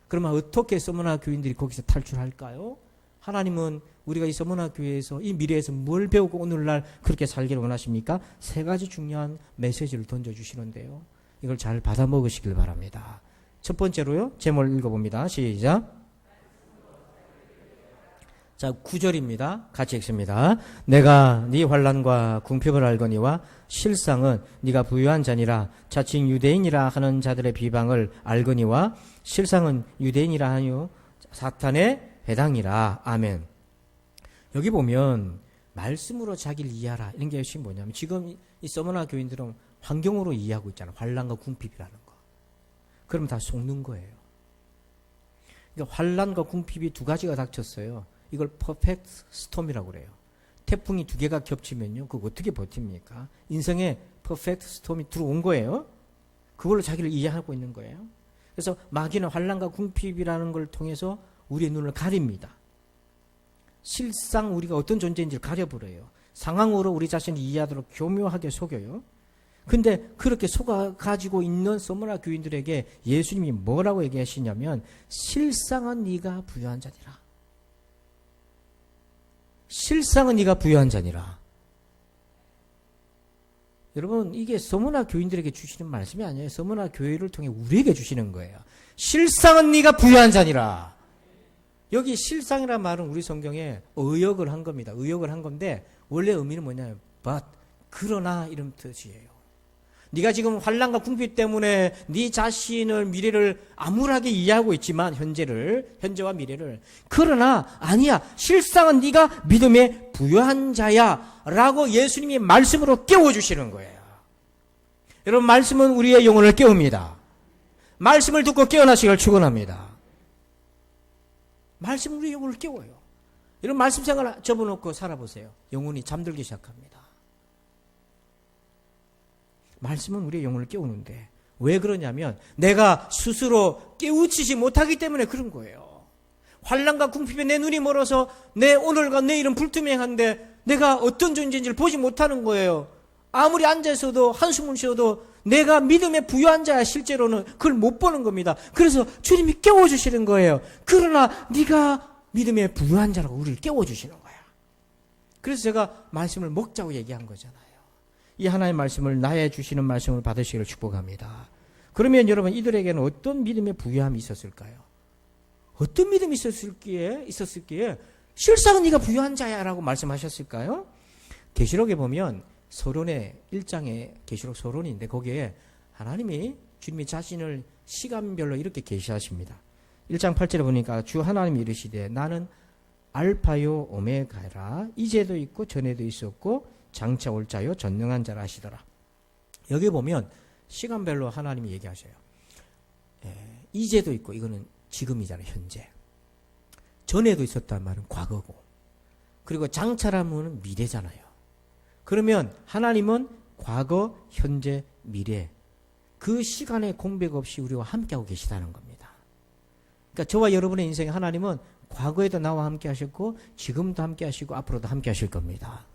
그러면 어떻게 서머나 교인들이 거기서 탈출할까요? 하나님은 우리가 이 서머나 교회에서 이 미래에서 뭘 배우고 오늘날 그렇게 살기를 원하십니까? 세 가지 중요한 메시지를 던져주시는데요. 이걸 잘 받아 먹으시길 바랍니다. 첫 번째로요, 제목을 읽어봅니다. 시작. 자, 9절입니다. 같이 읽습니다. 내가 네 환난과 궁핍을 알거니와 실상은 네가 부유한 자니라. 자칭 유대인이라 하는 자들의 비방을 알거니와 실상은 유대인이라 하여 사탄의 해당이라. 아멘. 여기 보면 말씀으로 자기를 이해하라 이런 게 뭐냐면 지금 이 서머나 교인들은 환경으로 이해하고 있잖아. 환란과 궁핍이라는 거. 그럼 다 속는 거예요. 그러니까 환란과 궁핍이 두 가지가 닥쳤어요. 이걸 퍼펙트 스톰이라고 그래요. 태풍이 두 개가 겹치면요, 그거 어떻게 버팁니까? 인생에 퍼펙트 스톰이 들어온 거예요. 그걸로 자기를 이해하고 있는 거예요. 그래서 마귀는 환란과 궁핍이라는 걸 통해서 우리의 눈을 가립니다. 실상 우리가 어떤 존재인지를 가려버려요. 상황으로 우리 자신을 이해하도록 교묘하게 속여요. 근데 그렇게 속아가지고 있는 서머나 교인들에게 예수님이 뭐라고 얘기하시냐면 실상은 네가 부유한 자니라. 실상은 네가 부유한 자니라. 여러분, 이게 서머나 교인들에게 주시는 말씀이 아니에요. 서머나 교회를 통해 우리에게 주시는 거예요. 실상은 네가 부유한 자니라. 여기 실상이라는 말은 우리 성경에 의역을 한 겁니다. 의역을 한 건데 원래 의미는 뭐냐면 but, 그러나 이런 뜻이에요. 네가 지금 환란과 궁핍 때문에 네 자신을 미래를 암울하게 이해하고 있지만 현재와 미래를 그러나 아니야. 실상은 네가 믿음에 부유한 자야라고 예수님이 말씀으로 깨워주시는 거예요. 여러분, 말씀은 우리의 영혼을 깨웁니다. 말씀을 듣고 깨어나시길 축원합니다. 말씀은 우리의 영혼을 깨워요. 여러분, 말씀 생활 접어놓고 살아보세요. 영혼이 잠들기 시작합니다. 말씀은 우리의 영혼을 깨우는데 왜 그러냐면 내가 스스로 깨우치지 못하기 때문에 그런 거예요. 환란과 궁핍에 내 눈이 멀어서 내 오늘과 내일은 불투명한데 내가 어떤 존재인지를 보지 못하는 거예요. 아무리 앉아있어도 한숨을 쉬어도 내가 믿음에 부유한 자야 실제로는 그걸 못 보는 겁니다. 그래서 주님이 깨워주시는 거예요. 그러나 네가 믿음에 부유한 자라고 우리를 깨워주시는 거야. 그래서 제가 말씀을 먹자고 얘기한 거잖아요. 이 하나의 말씀을 나의 주시는 말씀을 받으시기를 축복합니다. 그러면 여러분, 이들에게는 어떤 믿음의 부유함이 있었을까요? 어떤 믿음이 있었을기에 실상은 네가 부유한 자야 라고 말씀하셨을까요? 계시록에 보면 서론의 1장에 계시록 서론인데 거기에 하나님이 주님이 자신을 시간별로 이렇게 계시하십니다. 1장 8절에 보니까 주 하나님이 이르시되 나는 알파요 오메가라, 이제도 있고 전에도 있었고 장차 올 자요 전능한 자라 하시더라. 여기 보면 시간별로 하나님이 얘기하셔요. 이제도 있고, 이거는 지금이잖아요. 현재. 전에도 있었단 말은 과거고, 그리고 장차라면 미래잖아요. 그러면 하나님은 과거, 현재, 미래, 그 시간의 공백 없이 우리와 함께하고 계시다는 겁니다. 그러니까 저와 여러분의 인생에 하나님은 과거에도 나와 함께 하셨고 지금도 함께 하시고 앞으로도 함께 하실 겁니다.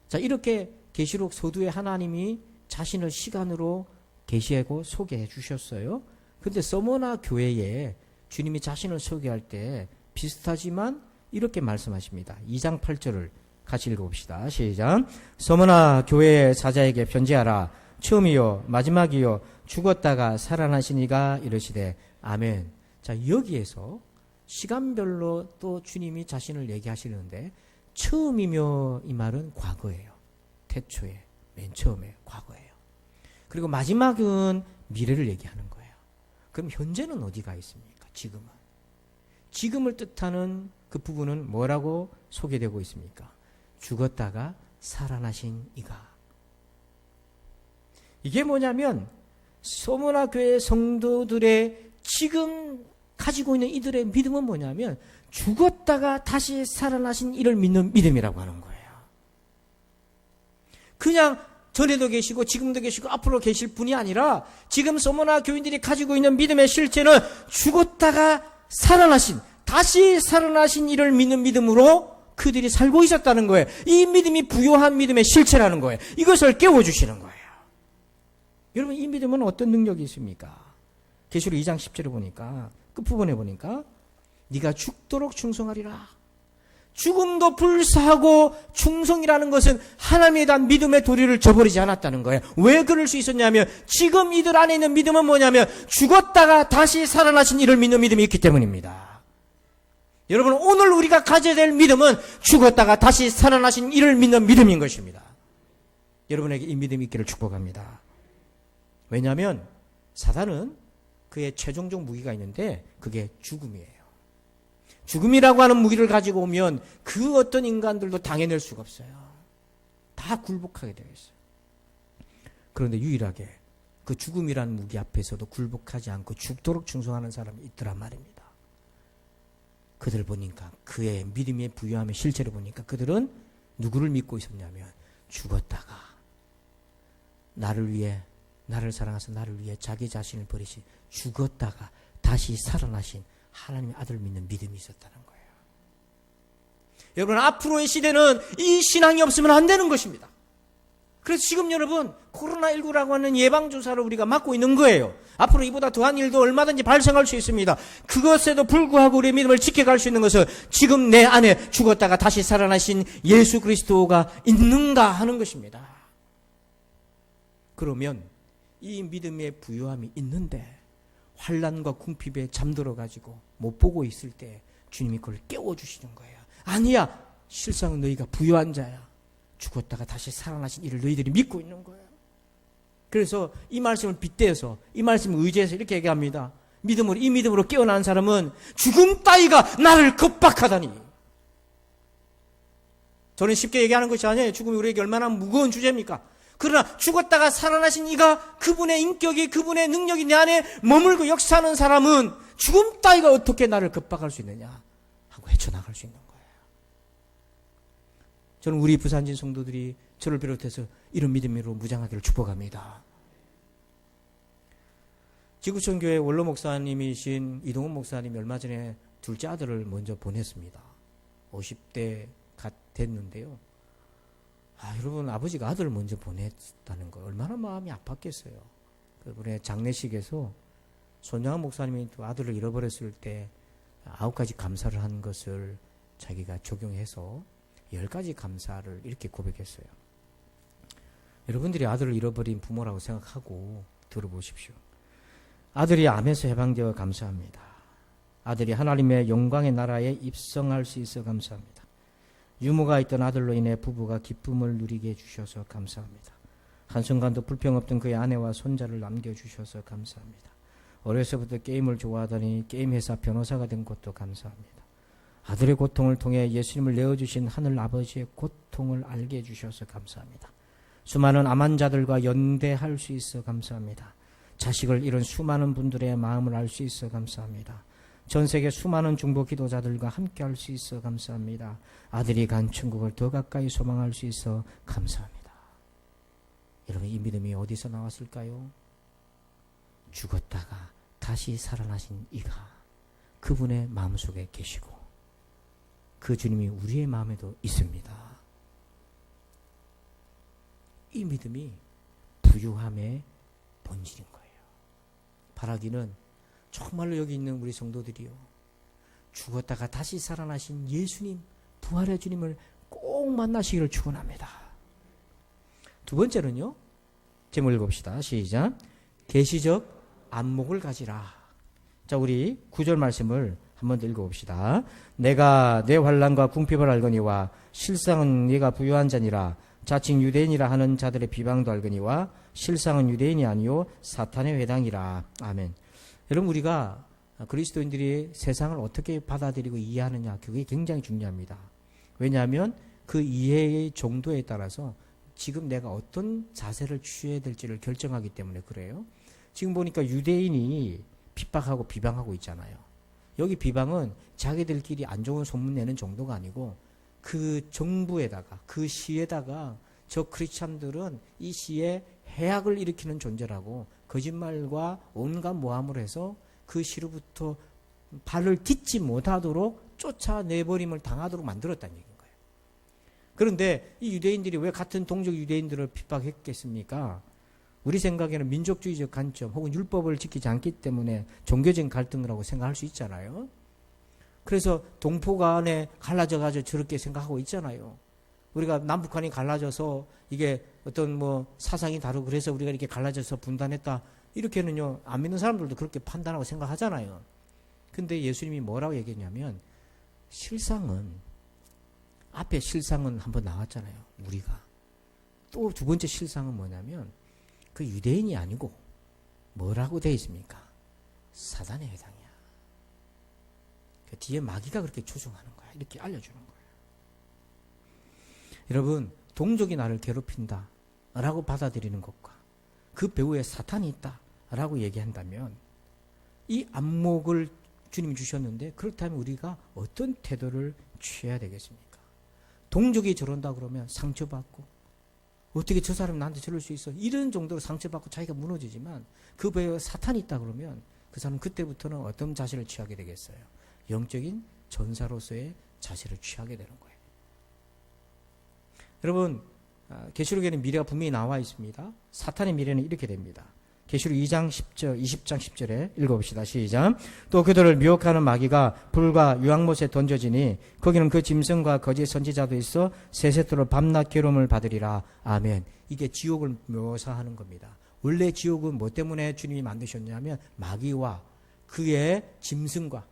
자, 이렇게 계시록 서두에 하나님이 자신을 시간으로 계시하고 소개해 주셨어요. 근데 서머나 교회에 주님이 자신을 소개할 때 비슷하지만 이렇게 말씀하십니다. 2장 8절을 같이 읽어봅시다. 시작. 서머나 교회의 사자에게 편지하라. 처음이요 마지막이요 죽었다가 살아나신 이가 이르시되 아멘. 자, 여기에서 시간별로 또 주님이 자신을 얘기하시는데 처음이며 이 말은 과거예요. 태초에, 맨 처음에 과거예요. 그리고 마지막은 미래를 얘기하는 거예요. 그럼 현재는 어디가 있습니까? 지금은. 지금을 뜻하는 그 부분은 뭐라고 소개되고 있습니까? 죽었다가 살아나신 이가. 이게 뭐냐면 서머나 교회 성도들의 지금 가지고 있는 이들의 믿음은 뭐냐면 죽었다가 다시 살아나신 이를 믿는 믿음이라고 하는 거예요. 그냥 전에도 계시고 지금도 계시고 앞으로 계실 분이 아니라 지금 서머나 교인들이 가지고 있는 믿음의 실체는 죽었다가 살아나신, 다시 살아나신 이를 믿는 믿음으로 그들이 살고 있었다는 거예요. 이 믿음이 부요한 믿음의 실체라는 거예요. 이것을 깨워주시는 거예요. 여러분, 이 믿음은 어떤 능력이 있습니까? 계시록 2장 10절에 보니까 끝부분에 보니까 네가 죽도록 충성하리라. 죽음도 불사하고 충성이라는 것은 하나님에 대한 믿음의 도리를 저버리지 않았다는 거예요. 왜 그럴 수 있었냐면 지금 이들 안에 있는 믿음은 뭐냐면 죽었다가 다시 살아나신 이를 믿는 믿음이 있기 때문입니다. 여러분, 오늘 우리가 가져야 될 믿음은 죽었다가 다시 살아나신 이를 믿는 믿음인 것입니다. 여러분에게 이 믿음이 있기를 축복합니다. 왜냐하면 사단은 그의 최종적 무기가 있는데 그게 죽음이에요. 죽음이라고 하는 무기를 가지고 오면 그 어떤 인간들도 당해낼 수가 없어요. 다 굴복하게 되겠어요. 그런데 유일하게 그 죽음이라는 무기 앞에서도 굴복하지 않고 죽도록 충성하는 사람이 있더란 말입니다. 그들 보니까 그의 믿음의 부유함의 실체를 보니까 그들은 누구를 믿고 있었냐면 죽었다가 나를 위해, 나를 사랑하셔서 나를 위해 자기 자신을 버리신, 죽었다가 다시 살아나신 하나님의 아들을 믿는 믿음이 있었다는 거예요. 여러분, 앞으로의 시대는 이 신앙이 없으면 안 되는 것입니다. 그래서 지금 여러분, 코로나19라고 하는 예방주사를 우리가 맞고 있는 거예요. 앞으로 이보다 더한 일도 얼마든지 발생할 수 있습니다. 그것에도 불구하고 우리의 믿음을 지켜갈 수 있는 것은 지금 내 안에 죽었다가 다시 살아나신 예수 그리스도가 있는가 하는 것입니다. 그러면 이 믿음의 부유함이 있는데 환난과 궁핍에 잠들어가지고 못 보고 있을 때 주님이 그걸 깨워주시는 거예요. 아니야, 실상은 너희가 부유한 자야. 죽었다가 다시 살아나신 이를 너희들이 믿고 있는 거예요. 그래서 이 말씀을 빗대어서, 이 말씀을 의지해서 이렇게 얘기합니다. 이 믿음으로 깨어난 사람은 죽음 따위가 나를 겁박하다니. 저는 쉽게 얘기하는 것이 아니에요. 죽음이 우리에게 얼마나 무거운 주제입니까? 그러나 죽었다가 살아나신 이가, 그분의 인격이, 그분의 능력이 내 안에 머물고 역사하는 사람은 죽음 따위가 어떻게 나를 겁박할 수 있느냐 하고 헤쳐나갈 수 있는 거예요. 저는 우리 부산진 성도들이 저를 비롯해서 이런 믿음으로 무장하기를 축복합니다. 지구촌교회 원로 목사님이신 이동훈 목사님이 얼마 전에 둘째 아들을 먼저 보냈습니다. 50대 됐는데요. 여러분, 아버지가 아들을 먼저 보냈다는 거 얼마나 마음이 아팠겠어요. 그분의 장례식에서 손양한 목사님이 또 아들을 잃어버렸을 때 9가지 감사를 한 것을 자기가 적용해서 10가지 감사를 이렇게 고백했어요. 여러분들이 아들을 잃어버린 부모라고 생각하고 들어보십시오. 아들이 암에서 해방되어 감사합니다. 아들이 하나님의 영광의 나라에 입성할 수 있어 감사합니다. 유모가 있던 아들로 인해 부부가 기쁨을 누리게 해주셔서 감사합니다. 한순간도 불평 없던 그의 아내와 손자를 남겨주셔서 감사합니다. 어려서부터 게임을 좋아하더니 게임 회사 변호사가 된 것도 감사합니다. 아들의 고통을 통해 예수님을 내어주신 하늘 아버지의 고통을 알게 해주셔서 감사합니다. 수많은 암 환자들과 연대할 수 있어 감사합니다. 자식을 잃은 수많은 분들의 마음을 알 수 있어 감사합니다. 전 세계 수많은 중보 기도자들과 함께 할 수 있어 감사합니다. 아들이 간 천국을 더 가까이 소망할 수 있어 감사합니다. 여러분, 이 믿음이 어디서 나왔을까요? 죽었다가 다시 살아나신 이가 그분의 마음속에 계시고 그 주님이 우리의 마음에도 있습니다. 이 믿음이 부유함의 본질인 거예요. 바라기는 정말로 여기 있는 우리 성도들이요, 죽었다가 다시 살아나신 예수님, 부활의 주님을 꼭 만나시기를 축원합니다. 두 번째는요, 제목 읽읍시다. 시작. 계시적 안목을 가지라. 자, 우리 9절 말씀을 한 번 더 읽어봅시다. 내가 내 환난과 궁핍을 알거니와 실상은 네가 부유한 자니라. 자칭 유대인이라 하는 자들의 비방도 알거니와 실상은 유대인이 아니요 사탄의 회당이라. 아멘. 여러분, 우리가 그리스도인들이 세상을 어떻게 받아들이고 이해하느냐, 그게 굉장히 중요합니다. 왜냐하면 그 이해의 정도에 따라서 지금 내가 어떤 자세를 취해야 될지를 결정하기 때문에 그래요. 지금 보니까 유대인이 핍박하고 비방하고 있잖아요. 여기 비방은 자기들끼리 안 좋은 소문 내는 정도가 아니고 그 정부에다가, 그 시에다가 저 크리스찬들은 이 시에 해악을 일으키는 존재라고 거짓말과 온갖 모함을 해서 그 시로부터 발을 딛지 못하도록 쫓아내버림을 당하도록 만들었다는 얘기인 거예요. 그런데 이 유대인들이 왜 같은 동족 유대인들을 핍박했겠습니까? 우리 생각에는 민족주의적 관점 혹은 율법을 지키지 않기 때문에 종교적인 갈등이라고 생각할 수 있잖아요. 그래서 동포가 안에 갈라져가지고 저렇게 생각하고 있잖아요. 우리가 남북한이 갈라져서 이게 어떤 사상이 다르고 그래서 우리가 이렇게 갈라져서 분단했다, 이렇게는요 안 믿는 사람들도 그렇게 판단하고 생각하잖아요. 근데 예수님이 뭐라고 얘기했냐면, 실상은, 앞에 실상은 한번 나왔잖아요. 우리가. 또 두 번째 실상은 뭐냐면 그 유대인이 아니고 뭐라고 되어 있습니까? 사단의 회당이야. 그 뒤에 마귀가 그렇게 조종하는 거야. 이렇게 알려주는 거예요. 여러분, 동족이 나를 괴롭힌다 라고 받아들이는 것과 그 배후에 사탄이 있다 라고 얘기한다면 이 안목을 주님이 주셨는데, 그렇다면 우리가 어떤 태도를 취해야 되겠습니까? 동족이 저런다 그러면 상처받고, 어떻게 저 사람이 나한테 저럴 수 있어, 이런 정도로 상처받고 자기가 무너지지만, 그 배후에 사탄이 있다 그러면 그 사람은 그때부터는 어떤 자세를 취하게 되겠어요? 영적인 전사로서의 자세를 취하게 되는 거예요. 여러분, 계시록에는 미래가 분명히 나와 있습니다. 사탄의 미래는 이렇게 됩니다. 계시록 2장 10절, 20장 10절에 읽어봅시다. 시작. 또 그들을 미혹하는 마귀가 불과 유황못에 던져지니 거기는 그 짐승과 거짓 선지자도 있어 세세토록 밤낮 괴로움을 받으리라. 아멘. 이게 지옥을 묘사하는 겁니다. 원래 지옥은 뭐 때문에 주님이 만드셨냐면 마귀와 그의 짐승과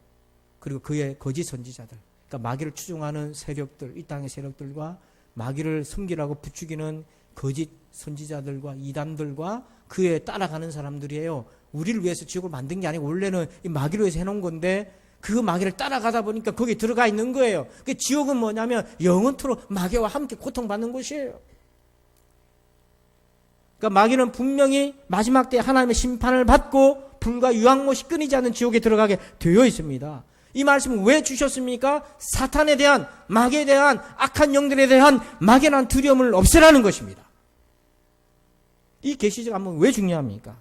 그리고 그의 거짓 선지자들, 그러니까 마귀를 추종하는 세력들, 이 땅의 세력들과 마귀를 섬기라고 부추기는 거짓 선지자들과 이단들과 그에 따라가는 사람들이에요. 우리를 위해서 지옥을 만든 게 아니고 원래는 이 마귀를 위해서 해놓은 건데, 그 마귀를 따라가다 보니까 거기에 들어가 있는 거예요. 그 지옥은 뭐냐면 영원토록 마귀와 함께 고통받는 곳이에요. 그러니까 마귀는 분명히 마지막 때 하나님의 심판을 받고 불과 유황못이 끊이지 않는 지옥에 들어가게 되어 있습니다. 이 말씀을 왜 주셨습니까? 사탄에 대한, 마귀에 대한, 악한 영들에 대한 막연한 두려움을 없애라는 것입니다. 이 계시적 안목이 왜 중요합니까?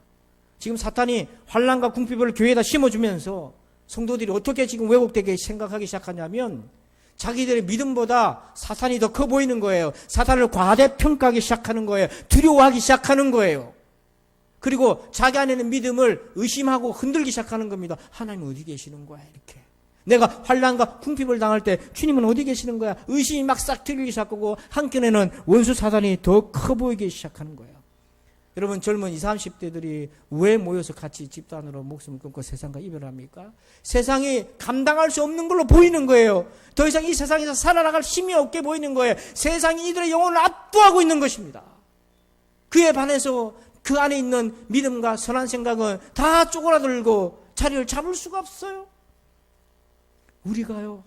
지금 사탄이 환난과 궁핍을 교회에다 심어주면서 성도들이 어떻게 지금 왜곡되게 생각하기 시작하냐면, 자기들의 믿음보다 사탄이 더 커 보이는 거예요. 사탄을 과대평가하기 시작하는 거예요. 두려워하기 시작하는 거예요. 그리고 자기 안에는 믿음을 의심하고 흔들기 시작하는 겁니다. 하나님 어디 계시는 거야? 이렇게. 내가 환난과 궁핍을 당할 때 주님은 어디 계시는 거야? 의심이 막 싹 들리기 시작하고, 한켠에는 원수 사단이 더 커 보이기 시작하는 거예요. 여러분, 젊은 20, 30대들이 왜 모여서 같이 집단으로 목숨을 끊고 세상과 이별합니까? 세상이 감당할 수 없는 걸로 보이는 거예요. 더 이상 이 세상에서 살아나갈 힘이 없게 보이는 거예요. 세상이 이들의 영혼을 압도하고 있는 것입니다. 그에 반해서 그 안에 있는 믿음과 선한 생각은 다 쪼그라들고 자리를 잡을 수가 없어요. 우리가요,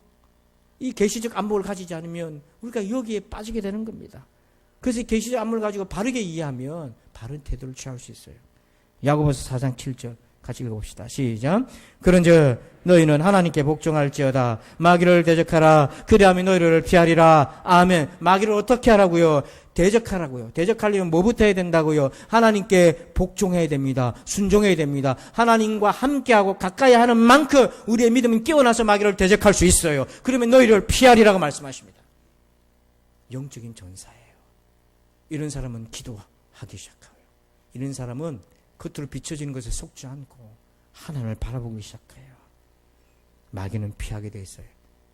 이 계시적 안목을 가지지 않으면 우리가 여기에 빠지게 되는 겁니다. 그래서 계시적 안목을 가지고 바르게 이해하면 바른 태도를 취할 수 있어요. 야고보서 4장 7절 같이 읽어봅시다. 시작. 그런즉 너희는 하나님께 복종할지어다. 마귀를 대적하라. 그리하면 너희를 피하리라. 아멘. 마귀를 어떻게 하라고요? 대적하라고요. 대적하려면 뭐부터 해야 된다고요? 하나님께 복종해야 됩니다. 순종해야 됩니다. 하나님과 함께하고 가까이 하는 만큼 우리의 믿음은 깨어나서 마귀를 대적할 수 있어요. 그러면 너희를 피하리라고 말씀하십니다. 영적인 전사예요. 이런 사람은 기도하기 시작해요. 이런 사람은 겉으로 비춰지는 것에 속지 않고 하나님을 바라보기 시작해요. 마귀는 피하게 돼 있어요.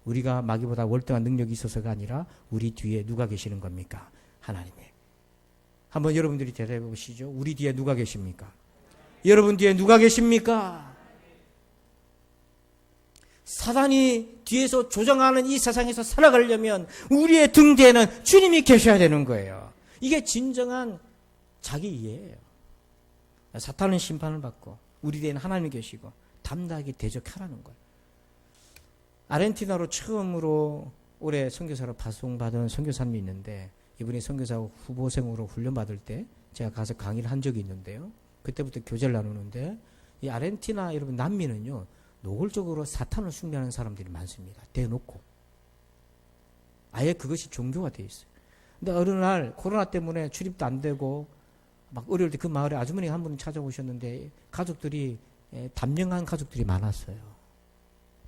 우리가 마귀보다 월등한 능력이 있어서가 아니라 우리 뒤에 누가 계시는 겁니까? 하나님이. 한번 여러분들이 대답해 보시죠. 우리 뒤에 누가 계십니까? 여러분 뒤에 누가 계십니까? 사단이 뒤에서 조정하는 이 세상에서 살아가려면 우리의 등 뒤에는 주님이 계셔야 되는 거예요. 이게 진정한 자기 이해예요. 사탄은 심판을 받고 우리 뒤에는 하나님이 계시고 담대하게 대적하라는 거예요. 아르헨티나로 처음으로 올해 선교사로 파송받은 선교사님이 있는데, 이분이 선교사 후보생으로 훈련받을 때 제가 가서 강의를 한 적이 있는데요. 그때부터 교제를 나누는데, 이 아르헨티나 여러분 난민은요, 노골적으로 사탄을 숭배하는 사람들이 많습니다. 대놓고. 아예 그것이 종교가 돼 있어요. 근데 어느 날 코로나 때문에 출입도 안 되고 막 어려울 때 그 마을에 아주머니가 한 분이 찾아오셨는데 가족들이, 담령한 가족들이 많았어요.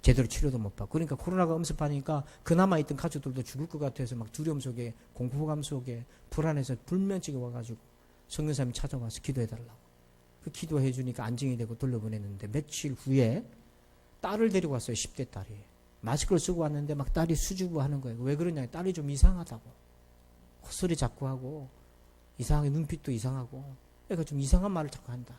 제대로 치료도 못 받고. 그러니까 코로나가 엄습하니까 그나마 있던 가족들도 죽을 것 같아서 막 두려움 속에, 공포감 속에, 불안해서 불면증이 와가지고 성령사님이 찾아와서 기도해달라고. 그 기도해 주니까 안정이 되고 돌려보냈는데, 며칠 후에 딸을 데리고 왔어요. 10대 딸이. 마스크를 쓰고 왔는데 막 딸이 수줍어 하는 거예요. 왜 그러냐, 딸이 좀 이상하다고. 헛소리 자꾸 하고, 이상하게 눈빛도 이상하고, 애가 좀 이상한 말을 자꾸 한다.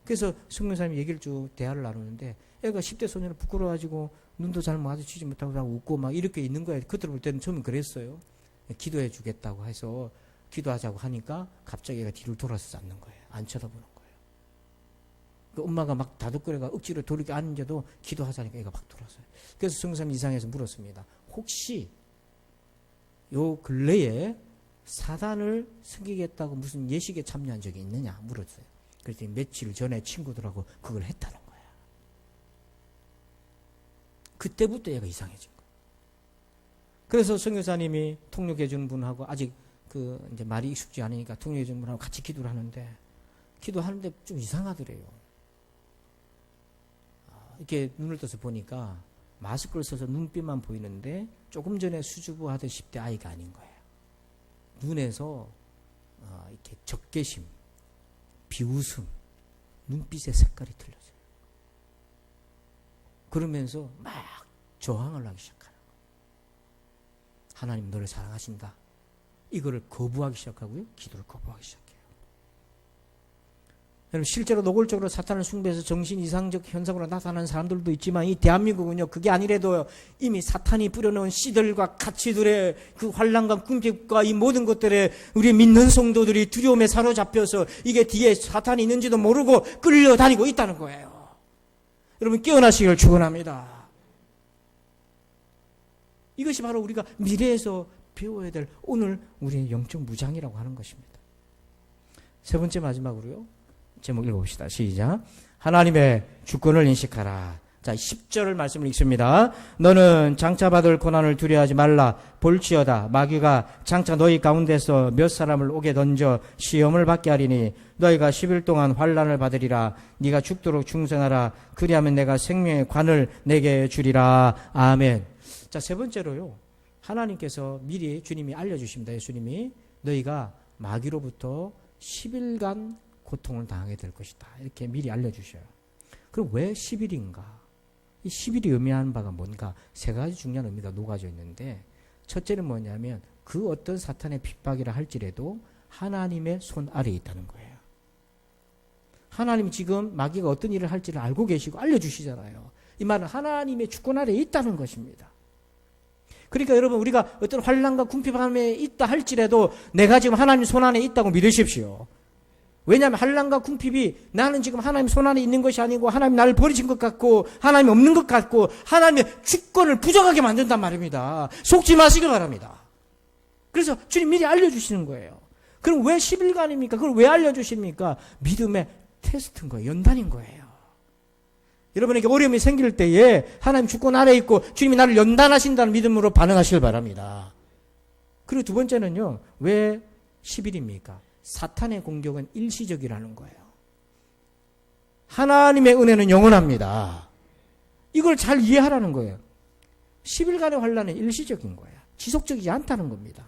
그래서 성령사님이 얘기를 쭉 대화를 나누는데, 애가 10대 소년을 부끄러워가지고 눈도 잘 마주치지 못하고 웃고 막 이렇게 있는 거예요. 겉으로 볼 때는 처음엔 그랬어요. 기도해 주겠다고 해서 기도하자고 하니까 갑자기 애가 뒤를 돌아서 앉는 거예요. 안 쳐다보는 거예요. 그 엄마가 막 다독거려가 억지로 돌이켜 앉아도 기도하자니까 애가 막 돌아서요. 그래서 성삼 이상에서 물었습니다. 혹시 요 근래에 사단을 섬기겠다고 무슨 예식에 참여한 적이 있느냐 물었어요. 그랬더니 며칠 전에 친구들하고 그걸 했다는 거야. 그때부터 얘가 이상해진 거야. 그래서 선교사님이 통역해 주는 분하고 아직 그 이제 말이 익숙지 않으니까 통역해 주는 분하고 같이 기도를 하는데 좀 이상하더래요. 이렇게 눈을 떠서 보니까 마스크를 써서 눈빛만 보이는데 조금 전에 수주부 하던 10대 아이가 아닌 거예요. 눈에서 이렇게 적개심, 비웃음, 눈빛의 색깔이 틀려져요. 그러면서 막 저항을 하기 시작하는 거예요. 하나님 너를 사랑하신다. 이거를 거부하기 시작하고요. 기도를 거부하기 시작해요. 여러분 실제로 노골적으로 사탄을 숭배해서 정신 이상적 현상으로 나타나는 사람들도 있지만 이 대한민국은요. 그게 아니래도 이미 사탄이 뿌려놓은 씨들과 가치들의 그 환란과 궁핍과 이 모든 것들에 우리 믿는 성도들이 두려움에 사로잡혀서 이게 뒤에 사탄이 있는지도 모르고 끌려다니고 있다는 거예요. 여러분 깨어나시기를 축원합니다. 이것이 바로 우리가 미래에서 배워야 될 오늘 우리의 영적 무장이라고 하는 것입니다. 세 번째 마지막으로요. 제목 읽어봅시다. 시작. 하나님의 주권을 인식하라. 자, 10절 말씀을 읽습니다. 너는 장차 받을 고난을 두려워하지 말라. 볼지어다 마귀가 장차 너희 가운데서 몇 사람을 옥에 던져 시험을 받게 하리니 너희가 10일 동안 환난을 받으리라. 네가 죽도록 충성하라. 그리하면 내가 생명의 관을 내게 주리라. 아멘. 자, 세 번째로요. 하나님께서 미리 주님이 알려주십니다. 예수님이 너희가 마귀로부터 10일간 고통을 당하게 될 것이다. 이렇게 미리 알려주셔요. 그럼 왜 10일인가? 이 10일이 의미하는 바가 뭔가? 세 가지 중요한 의미가 녹아져 있는데 첫째는 뭐냐면 그 어떤 사탄의 핍박이라 할지라도 하나님의 손 아래에 있다는 거예요. 하나님이 지금 마귀가 어떤 일을 할지를 알고 계시고 알려주시잖아요. 이 말은 하나님의 주권 아래에 있다는 것입니다. 그러니까 여러분 우리가 어떤 환난과 궁핍함에 있다 할지라도 내가 지금 하나님 손 안에 있다고 믿으십시오. 왜냐하면 환난과 궁핍이 나는 지금 하나님 손 안에 있는 것이 아니고 하나님 나를 버리신 것 같고 하나님이 없는 것 같고 하나님의 주권을 부정하게 만든단 말입니다. 속지 마시기 바랍니다. 그래서 주님 미리 알려주시는 거예요. 그럼 왜 10일간입니까? 그걸 왜 알려주십니까? 믿음의 테스트인 거예요. 연단인 거예요. 여러분에게 어려움이 생길 때에 하나님 주권 아래에 있고 주님이 나를 연단하신다는 믿음으로 반응하시길 바랍니다. 그리고 두 번째는요. 왜 10일입니까? 사탄의 공격은 일시적이라는 거예요. 하나님의 은혜는 영원합니다. 이걸 잘 이해하라는 거예요. 10일간의 환난은 일시적인 거예요. 지속적이지 않다는 겁니다.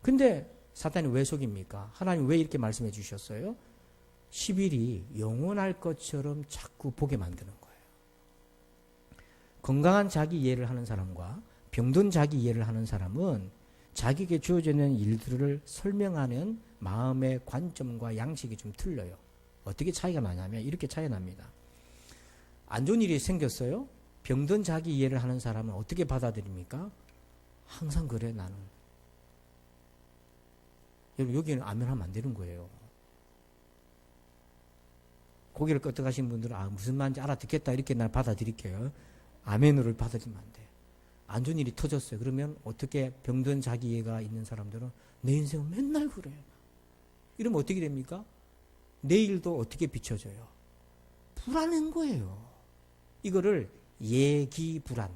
근데 사탄이 왜 속입니까? 하나님 왜 이렇게 말씀해 주셨어요? 10일이 영원할 것처럼 자꾸 보게 만드는 거예요. 건강한 자기 이해를 하는 사람과 병든 자기 이해를 하는 사람은 자기에게 주어져 있는 일들을 설명하는 마음의 관점과 양식이 좀 틀려요. 어떻게 차이가 나냐면 이렇게 차이가 납니다. 안 좋은 일이 생겼어요. 병든 자기 이해를 하는 사람은 어떻게 받아들입니까? 항상 그래 나는. 여러분 여기는 아멘 하면 안 되는 거예요. 고개를 끄덕하신 분들은 무슨 말인지 알아듣겠다 이렇게 날 받아들일게요. 아멘으로 받아들이면 안 돼. 안 좋은 일이 터졌어요. 그러면 어떻게 병든 자기 이해가 있는 사람들은 내 인생은 맨날 그래. 이러면 어떻게 됩니까? 내일도 어떻게 비춰져요? 불안한 거예요. 이거를 예기불안.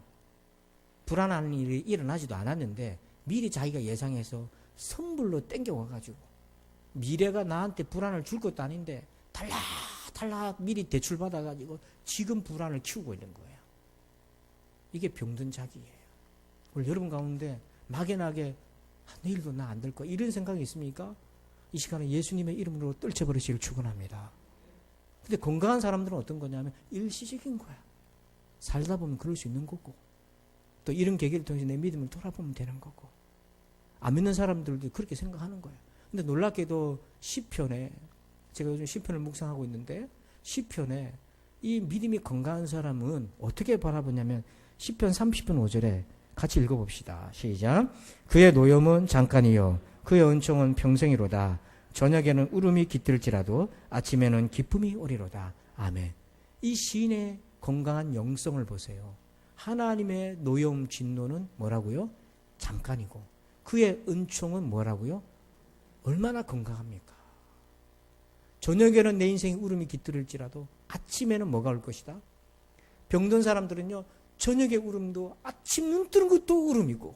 불안한 일이 일어나지도 않았는데 미리 자기가 예상해서 선불로 땡겨와가지고 미래가 나한테 불안을 줄 것도 아닌데 탈락 미리 대출받아가지고 지금 불안을 키우고 있는 거예요. 이게 병든 자기예요. 오늘 여러분 가운데 막연하게 내일도 나 안 될 거야 이런 생각이 있습니까? 이 시간에 예수님의 이름으로 떨쳐버리시길 축원합니다. 근데 건강한 사람들은 어떤 거냐면 일시적인 거야. 살다 보면 그럴 수 있는 거고 또 이런 계기를 통해서 내 믿음을 돌아보면 되는 거고 안 믿는 사람들도 그렇게 생각하는 거야. 근데 놀랍게도 시편에 제가 요즘 시편을 묵상하고 있는데 시편에 이 믿음이 건강한 사람은 어떻게 바라보냐면 시편 30편 5절에 같이 읽어봅시다. 시작. 그의 노염은 잠깐이요 그의 은총은 평생이로다. 저녁에는 울음이 깃들지라도 아침에는 기쁨이 오리로다. 아멘. 이 시인의 건강한 영성을 보세요. 하나님의 노여움 진노는 뭐라고요? 잠깐이고 그의 은총은 뭐라고요? 얼마나 건강합니까? 저녁에는 내 인생이 울음이 깃들을지라도 아침에는 뭐가 올 것이다? 병든 사람들은요, 저녁에 울음도 아침 눈 뜨는 것도 울음이고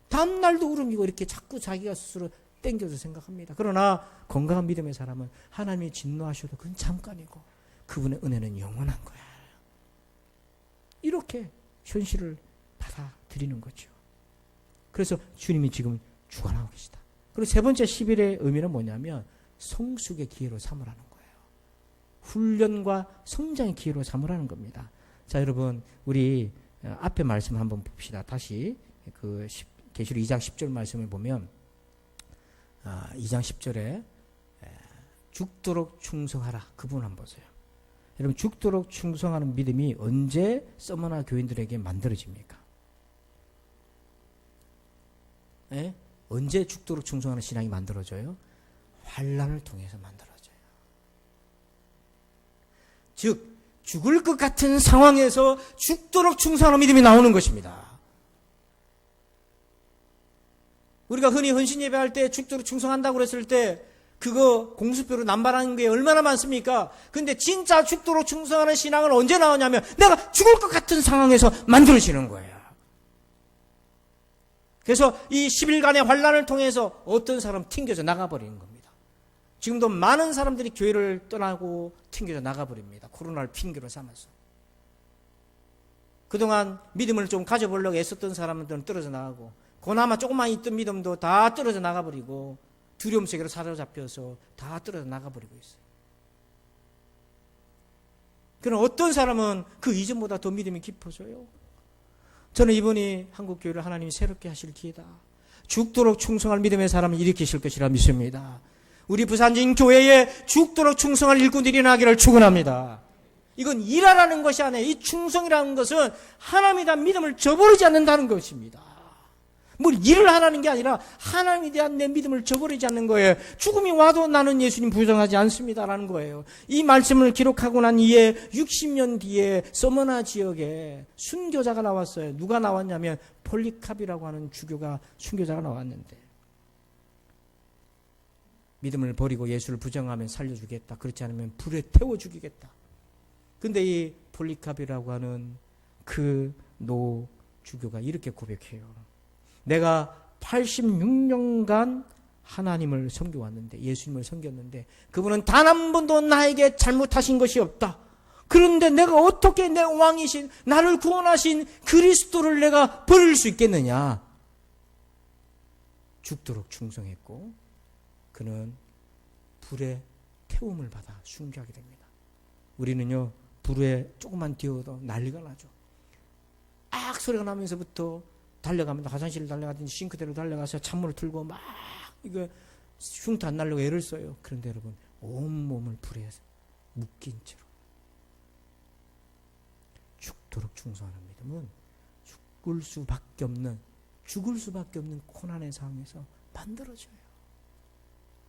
다음날도 울음이고 이렇게 자꾸 자기가 스스로 땡겨서 생각합니다. 그러나 건강한 믿음의 사람은 하나님이 진노하셔도 그건 잠깐이고 그분의 은혜는 영원한 거야. 이렇게 현실을 받아들이는 거죠. 그래서 주님이 지금 주관하고 계시다. 그리고 세 번째 11의 의미는 뭐냐면 성숙의 기회로 삼으라는 거예요. 훈련과 성장의 기회로 삼으라는 겁니다. 자, 여러분, 우리 앞에 말씀 한번 봅시다. 다시 그 계시록 2장 10절 말씀을 보면 2장 10절에 죽도록 충성하라. 그 부분 한번 보세요. 여러분, 죽도록 충성하는 믿음이 언제 서머나 교인들에게 만들어집니까? 예? 언제 죽도록 충성하는 신앙이 만들어져요? 환난을 통해서 만들어져요. 즉 죽을 것 같은 상황에서 죽도록 충성하는 믿음이 나오는 것입니다. 우리가 흔히 헌신 예배할 때 죽도록 충성한다고 그랬을 때 그거 공수표로 남발하는 게 얼마나 많습니까? 근데 진짜 죽도록 충성하는 신앙은 언제 나오냐면 내가 죽을 것 같은 상황에서 만들어지는 거예요. 그래서 이 10일간의 환난을 통해서 어떤 사람 튕겨져 나가버리는 겁니다. 지금도 많은 사람들이 교회를 떠나고 튕겨져 나가버립니다. 코로나를 핑계로 삼아서. 그동안 믿음을 좀 가져보려고 애썼던 사람들은 떨어져 나가고 그나마 조금만 있던 믿음도 다 떨어져 나가버리고 두려움 세계로 사로잡혀서 다 떨어져 나가버리고 있어요. 그럼 어떤 사람은 그 이전보다 더 믿음이 깊어져요. 저는 이번이 한국교회를 하나님이 새롭게 하실 기회다. 죽도록 충성할 믿음의 사람을 일으키실 것이라 믿습니다. 우리 부산진 교회에 죽도록 충성할 일꾼들이 나기를 축원합니다. 이건 일하라는 것이 아니에요. 이 충성이라는 것은 하나님에 대한 믿음을 저버리지 않는다는 것입니다. 뭘 일을 하라는 게 아니라 하나님에 대한 내 믿음을 저버리지 않는 거예요. 죽음이 와도 나는 예수님 부정하지 않습니다라는 거예요. 이 말씀을 기록하고 난 이에 60년 뒤에 서머나 지역에 순교자가 나왔어요. 누가 나왔냐면 폴리캅이라고 하는 주교가 순교자가 나왔는데 믿음을 버리고 예수를 부정하면 살려주겠다. 그렇지 않으면 불에 태워 죽이겠다. 근데 이 폴리캅이라고 하는 그 노 주교가 이렇게 고백해요. 내가 86년간 하나님을 섬겨왔는데 예수님을 섬겼는데 그분은 단 한 번도 나에게 잘못하신 것이 없다. 그런데 내가 어떻게 내 왕이신 나를 구원하신 그리스도를 내가 버릴 수 있겠느냐. 죽도록 충성했고 그는 불에 태움을 받아 순교하게 됩니다. 우리는요 불에 조금만 뛰어도 난리가 나죠. 악 소리가 나면서부터 달려가면 화장실을 달려가든지 싱크대로 달려가서 찬물을 틀고 막 이거 흉터 안 나려고 애를 써요. 그런데 여러분 온몸을 불에 묶인 채로 죽도록 충성하는 믿음은 죽을 수밖에 없는 고난의 상황에서 만들어져요.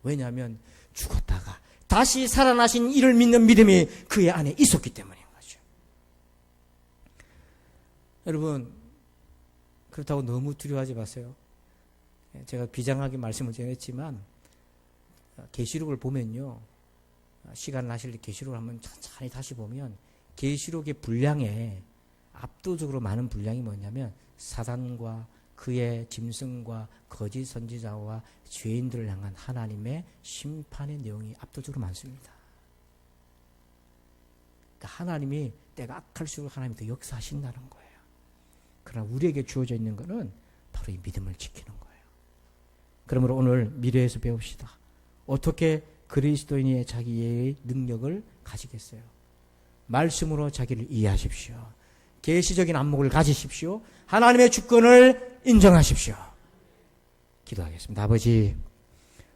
왜냐하면 죽었다가 다시 살아나신 이를 믿는 믿음이 그의 안에 있었기 때문인 거죠. 여러분 그렇다고 너무 두려워하지 마세요. 제가 비장하게 말씀을 전했지만 계시록을 보면요. 시간 나실 때 계시록을 한번 천천히 다시 보면 계시록의 분량에 압도적으로 많은 분량이 뭐냐면 사단과 그의 짐승과 거짓 선지자와 죄인들을 향한 하나님의 심판의 내용이 압도적으로 많습니다. 그러니까 하나님이 때가 악할수록 하나님이 더 역사하신다는 거예요. 그러나 우리에게 주어져 있는 것은 바로 이 믿음을 지키는 거예요. 그러므로 오늘 미래에서 배웁시다. 어떻게 그리스도인의 자기의 능력을 가지겠어요? 말씀으로 자기를 이해하십시오. 계시적인 안목을 가지십시오. 하나님의 주권을 인정하십시오. 기도하겠습니다. 아버지,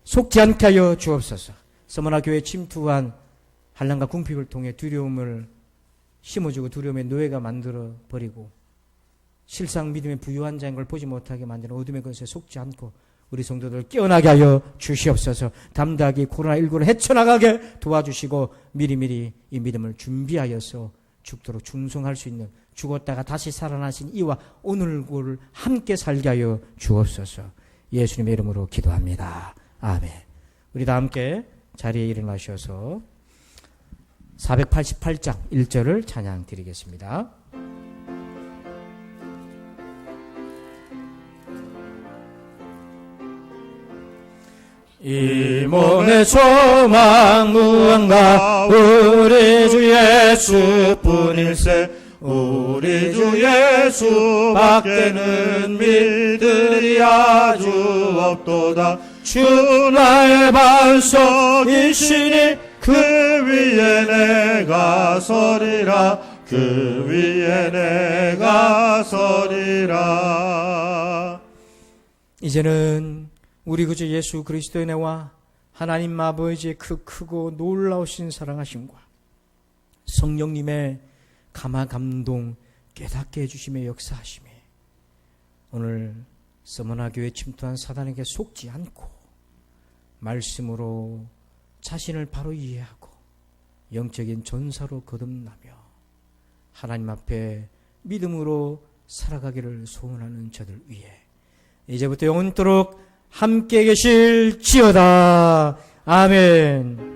속지 않게 하여 주옵소서. 서머나 교회 침투한 환난과 궁핍을 통해 두려움을 심어주고 두려움의 노예가 만들어버리고 실상 믿음의 부유한 자인 걸 보지 못하게 만드는 어둠의 것에 속지 않고 우리 성도들 깨어나게 하여 주시옵소서. 담대하게 코로나19를 헤쳐나가게 도와주시고 미리미리 이 믿음을 준비하여서 죽도록 충성할 수 있는, 죽었다가 다시 살아나신 이와 오늘을 함께 살게 하여 주옵소서. 예수님의 이름으로 기도합니다. 아멘. 우리 다 함께 자리에 일어나셔서 488장 1절을 찬양 드리겠습니다. 이 몸의 소망 무언가 우리 주 예수뿐일세. 우리 주 예수밖에는 믿으리 아주 없도다. 주 나의 반석이시니 그 위에 내가 서리라. 그 위에 내가 서리라. 이제는 우리 구주 예수 그리스도의 은혜와 하나님 아버지의 그 크고 놀라우신 사랑하심과 성령님의 감화 감동 깨닫게 해주심의 역사하심이 오늘 서머나 교회 침투한 사단에게 속지 않고 말씀으로 자신을 바로 이해하고 영적인 전사로 거듭나며 하나님 앞에 믿음으로 살아가기를 소원하는 저들 위해 이제부터 영원토록 함께 계실지어다. 아멘.